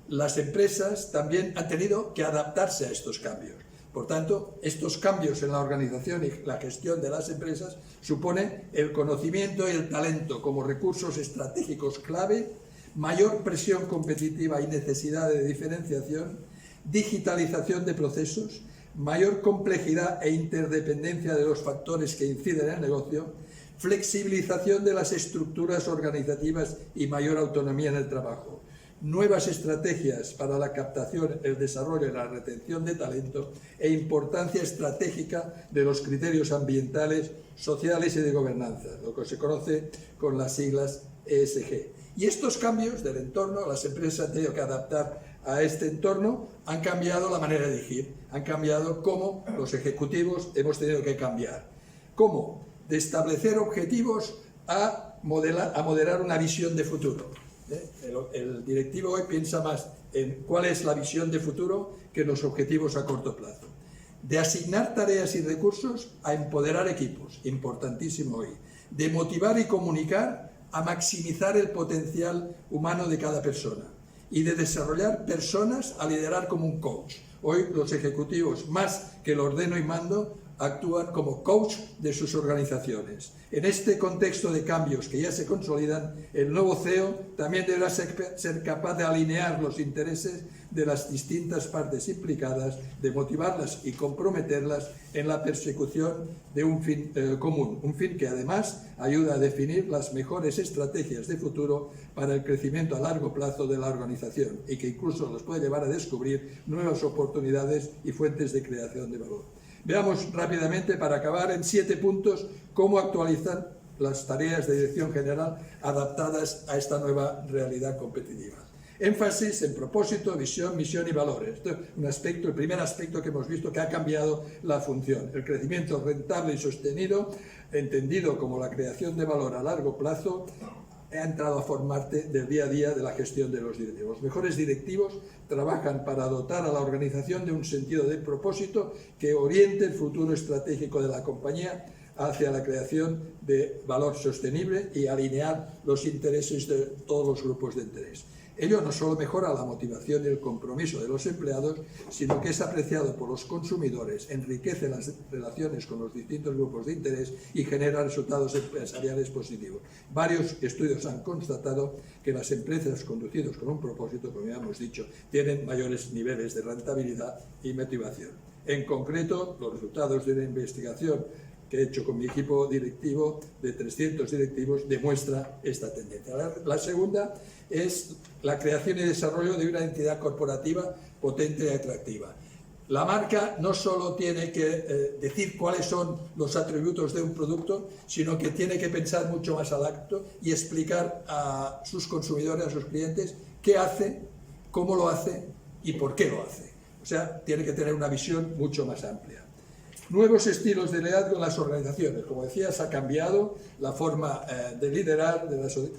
las empresas también han tenido que adaptarse a estos cambios. Por tanto, estos cambios en la organización y la gestión de las empresas suponen el conocimiento y el talento como recursos estratégicos clave, mayor presión competitiva y necesidad de diferenciación, digitalización de procesos, mayor complejidad e interdependencia de los factores que inciden en el negocio, flexibilización de las estructuras organizativas y mayor autonomía en el trabajo, nuevas estrategias para la captación, el desarrollo y la retención de talento e importancia estratégica de los criterios ambientales, sociales y de gobernanza, lo que se conoce con las siglas ESG. Y estos cambios del entorno, las empresas han tenido que adaptar a este entorno, han cambiado la manera de dirigir, han cambiado cómo los ejecutivos hemos tenido que cambiar. ¿Cómo? De establecer objetivos a moderar una visión de futuro. El directivo hoy piensa más en cuál es la visión de futuro que en los objetivos a corto plazo. De asignar tareas y recursos a empoderar equipos, importantísimo hoy. De motivar y comunicar a maximizar el potencial humano de cada persona. Y de desarrollar personas a liderar como un coach. Hoy los ejecutivos, más que el ordeno y mando, actúan como coach de sus organizaciones. En este contexto de cambios que ya se consolidan, el nuevo CEO también deberá ser capaz de alinear los intereses de las distintas partes implicadas, de motivarlas y comprometerlas en la persecución de un fin común, un fin que además ayuda a definir las mejores estrategias de futuro para el crecimiento a largo plazo de la organización y que incluso los puede llevar a descubrir nuevas oportunidades y fuentes de creación de valor. Veamos rápidamente, para acabar, en 7 puntos, cómo actualizan las tareas de dirección general adaptadas a esta nueva realidad competitiva. Énfasis en propósito, visión, misión y valores. Esto es un aspecto, el primer aspecto que hemos visto que ha cambiado la función. El crecimiento rentable y sostenido, entendido como la creación de valor a largo plazo, ha entrado a formar parte del día a día de la gestión de los directivos. Los mejores directivos trabajan para dotar a la organización de un sentido de propósito que oriente el futuro estratégico de la compañía hacia la creación de valor sostenible y alinear los intereses de todos los grupos de interés. Ello no solo mejora la motivación y el compromiso de los empleados, sino que es apreciado por los consumidores, enriquece las relaciones con los distintos grupos de interés y genera resultados empresariales positivos. Varios estudios han constatado que las empresas conducidas con un propósito, como ya hemos dicho, tienen mayores niveles de rentabilidad y motivación. En concreto, los resultados de una investigación que he hecho con mi equipo directivo de 300 directivos demuestra esta tendencia. La segunda es la creación y desarrollo de una entidad corporativa potente y atractiva. La marca no solo tiene que decir cuáles son los atributos de un producto, sino que tiene que pensar mucho más al acto y explicar a sus consumidores, a sus clientes, qué hace, cómo lo hace y por qué lo hace. O sea, tiene que tener una visión mucho más amplia. Nuevos estilos de liderazgo en las organizaciones. Como decías, ha cambiado la forma de liderar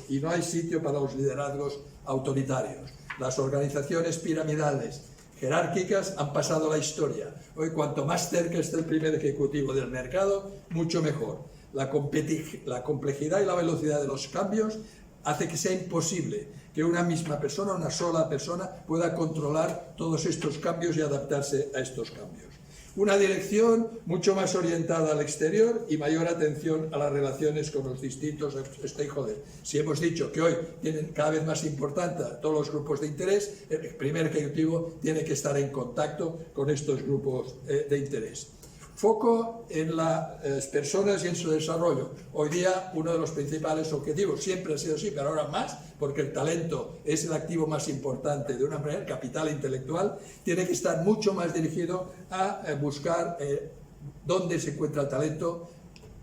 y no hay sitio para los liderazgos autoritarios. Las organizaciones piramidales, jerárquicas, han pasado a la historia. Hoy, cuanto más cerca esté el primer ejecutivo del mercado, mucho mejor. La complejidad y la velocidad de los cambios hace que sea imposible que una misma persona, una sola persona, pueda controlar todos estos cambios y adaptarse a estos cambios. Una dirección mucho más orientada al exterior y mayor atención a las relaciones con los distintos stakeholders. Si hemos dicho que hoy tienen cada vez más importante a todos los grupos de interés, el primer ejecutivo tiene que estar en contacto con estos grupos de interés. Foco en las personas y en su desarrollo. Hoy día uno de los principales objetivos, siempre ha sido así, pero ahora más, porque el talento es el activo más importante de una manera, el capital intelectual, tiene que estar mucho más dirigido a buscar dónde se encuentra el talento,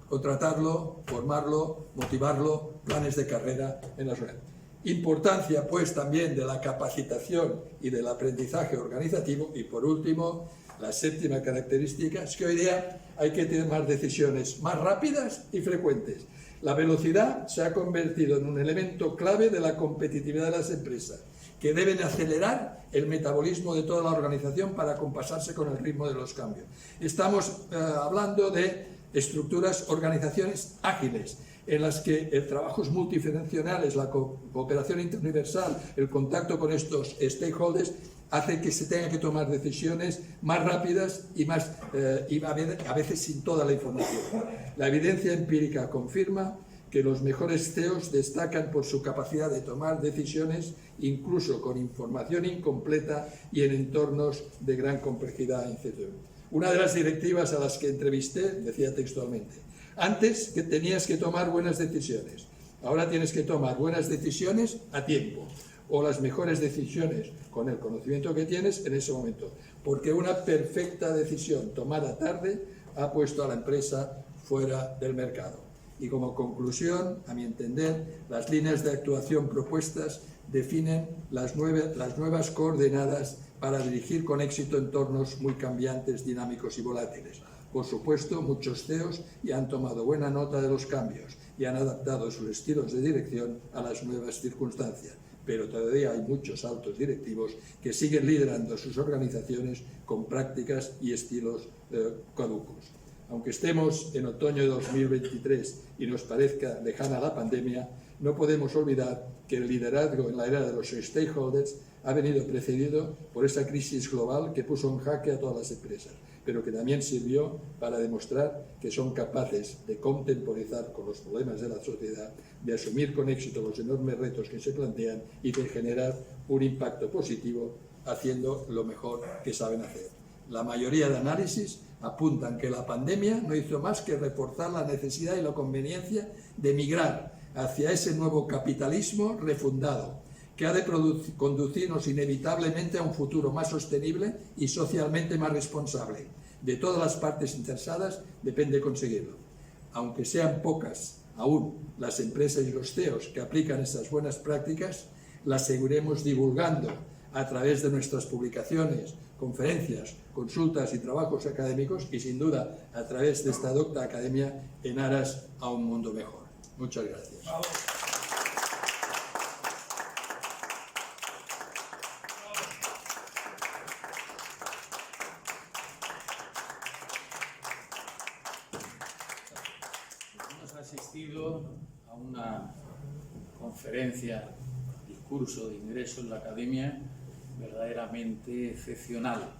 contratarlo, formarlo, motivarlo, planes de carrera en la sociedad. Importancia, pues, también de la capacitación y del aprendizaje organizativo. Y, por último, la séptima característica es que hoy día hay que tomar decisiones más rápidas y frecuentes. La velocidad se ha convertido en un elemento clave de la competitividad de las empresas, que deben acelerar el metabolismo de toda la organización para compasarse con el ritmo de los cambios. Estamos hablando de estructuras, organizaciones ágiles, en las que el trabajo es multidimensional, la cooperación interuniversal, el contacto con estos stakeholders, hace que se tenga que tomar decisiones más rápidas y a veces sin toda la información. La evidencia empírica confirma que los mejores CEOs destacan por su capacidad de tomar decisiones incluso con información incompleta y en entornos de gran complejidad e incertidumbre. Una de las directivas a las que entrevisté decía textualmente: antes que tenías que tomar buenas decisiones, ahora tienes que tomar buenas decisiones a tiempo, o las mejores decisiones con el conocimiento que tienes en ese momento, porque una perfecta decisión tomada tarde ha puesto a la empresa fuera del mercado. Y como conclusión, a mi entender, las líneas de actuación propuestas definen las nuevas coordenadas para dirigir con éxito entornos muy cambiantes, dinámicos y volátiles. Por supuesto, muchos CEOs ya han tomado buena nota de los cambios y han adaptado sus estilos de dirección a las nuevas circunstancias, pero todavía hay muchos altos directivos que siguen liderando sus organizaciones con prácticas y estilos caducos. Aunque estemos en otoño de 2023 y nos parezca lejana la pandemia, no podemos olvidar que el liderazgo en la era de los stakeholders ha venido precedido por esa crisis global que puso en jaque a todas las empresas, pero que también sirvió para demostrar que son capaces de contemporizar con los problemas de la sociedad, de asumir con éxito los enormes retos que se plantean y de generar un impacto positivo haciendo lo mejor que saben hacer. La mayoría de análisis apuntan que la pandemia no hizo más que reforzar la necesidad y la conveniencia de migrar hacia ese nuevo capitalismo refundado, que ha de conducirnos inevitablemente a un futuro más sostenible y socialmente más responsable. De todas las partes interesadas depende conseguirlo. Aunque sean pocas aún las empresas y los CEOs que aplican esas buenas prácticas, las seguiremos divulgando a través de nuestras publicaciones, conferencias, consultas y trabajos académicos y, sin duda, a través de esta docta academia en aras a un mundo mejor. Muchas gracias. asistido a una conferencia, discurso de ingreso en la academia verdaderamente excepcional.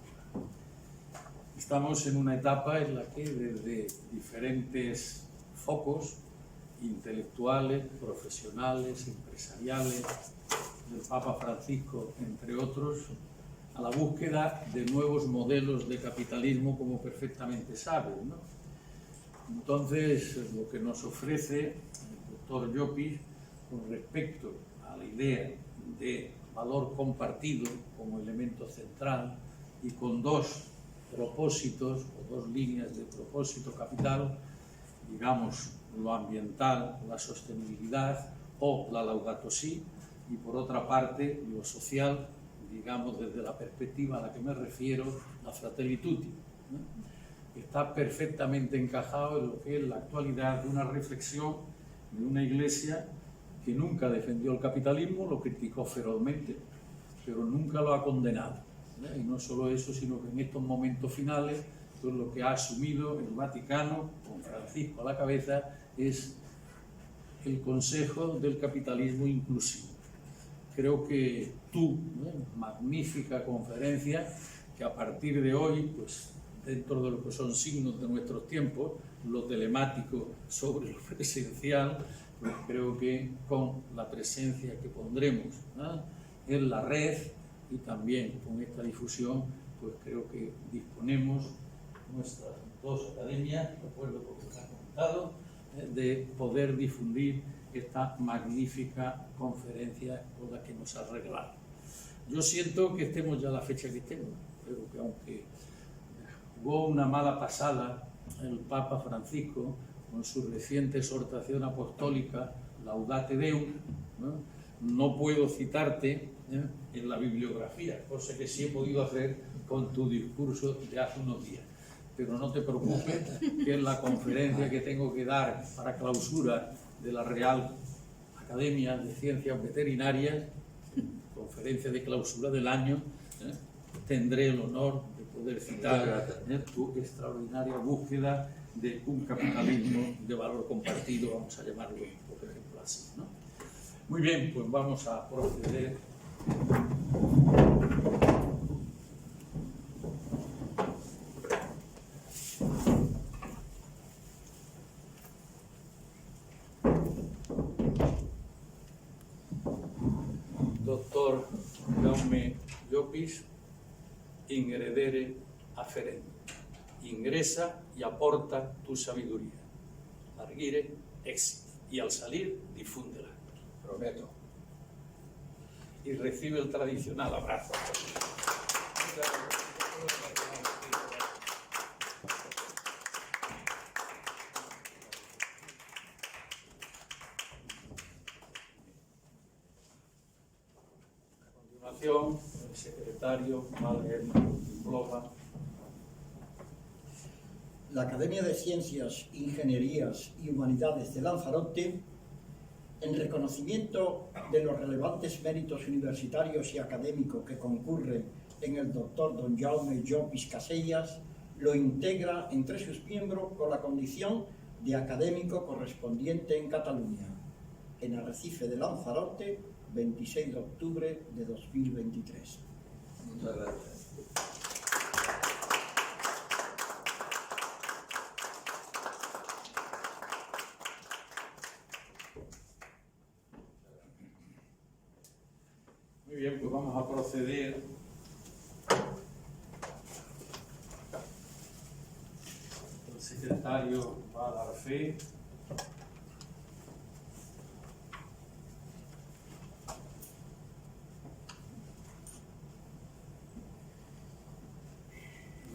Estamos en una etapa en la que desde diferentes focos intelectuales, profesionales, empresariales, del Papa Francisco, entre otros, a la búsqueda de nuevos modelos de capitalismo, como perfectamente saben, ¿no? Entonces, lo que nos ofrece el doctor Llopis con respecto a la idea de valor compartido como elemento central y con dos propósitos o dos líneas de propósito capital, digamos, lo ambiental, la sostenibilidad o la Laudato Si, y por otra parte lo social, digamos, desde la perspectiva a la que me refiero, la Fratelli Tutti, ¿no? Está perfectamente encajado en lo que es la actualidad de una reflexión de una iglesia que nunca defendió el capitalismo, lo criticó ferozmente, pero nunca lo ha condenado, ¿no? Y no solo eso, sino que en estos momentos finales, pues lo que ha asumido el Vaticano, con Francisco a la cabeza, es el Consejo del Capitalismo Inclusivo. Creo que magnífica conferencia, que a partir de hoy, pues dentro de lo que son signos de nuestros tiempos, lo telemático sobre lo presencial, pues creo que con la presencia que pondremos, ¿no?, en la red y también con esta difusión, pues creo que disponemos nuestras dos academias, de acuerdo con lo que se ha comentado, de poder difundir esta magnífica conferencia con la que nos ha regalado. Yo siento que estemos ya a la fecha que estemos, creo que aunque jugó una mala pasada el Papa Francisco con su reciente exhortación apostólica Laudate Deum, no puedo citarte en la bibliografía, cosa que sí he podido hacer con tu discurso de hace unos días. Pero no te preocupes, que en la conferencia que tengo que dar para clausura de la Real Academia de Ciencias Veterinarias, conferencia de clausura del año, tendré el honor de poder citar tu extraordinaria búsqueda de un capitalismo de valor compartido, vamos a llamarlo, por ejemplo, así, ¿no? Muy bien, pues vamos a proceder. Doctor Jaume Llopis, ingredere afferent. Ingresa y aporta tu sabiduría. Largire exit. Y al salir, difúndela. Prometo. Y recibe el tradicional abrazo. A continuación, el secretario va a leer el diploma. La Academia de Ciencias, Ingenierías y Humanidades de Lanzarote, en reconocimiento de los relevantes méritos universitarios y académicos que concurren en el doctor don Jaume Llopis Casellas, lo integra entre sus miembros con la condición de académico correspondiente en Cataluña, en Arrecife de Lanzarote, 26 de octubre de 2023. Muchas gracias. Muy bien, pues vamos a proceder. El secretario va a dar fe.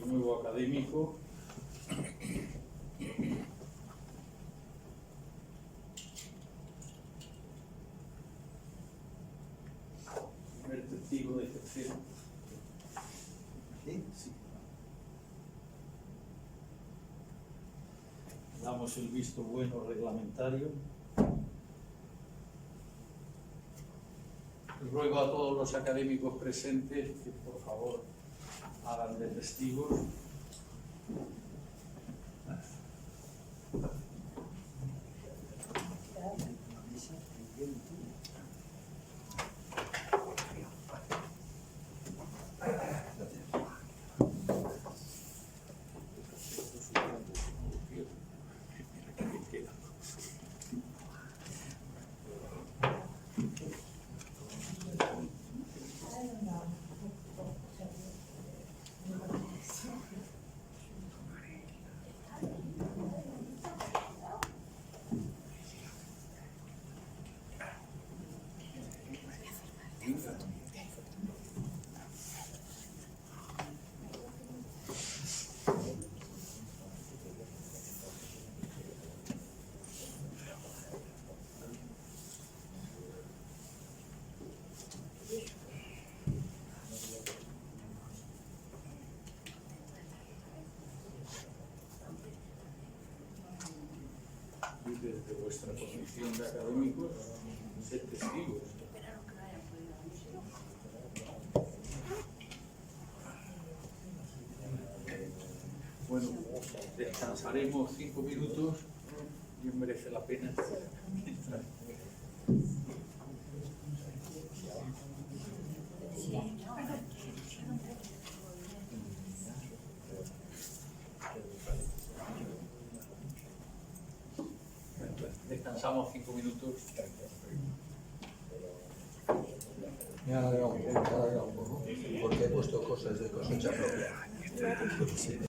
El nuevo académico. Primer testigo de tercero. ¿Sí? Sí. Damos el visto bueno reglamentario. Ruego a todos los académicos presentes que por favor hagan de testigos. desde vuestra condición de académicos, sed testigos. Bueno, descansaremos 5 minutos, bien merece la pena. Descansamos 5 minutos. Me ha alargado un poco, porque he puesto cosas de cosecha propia.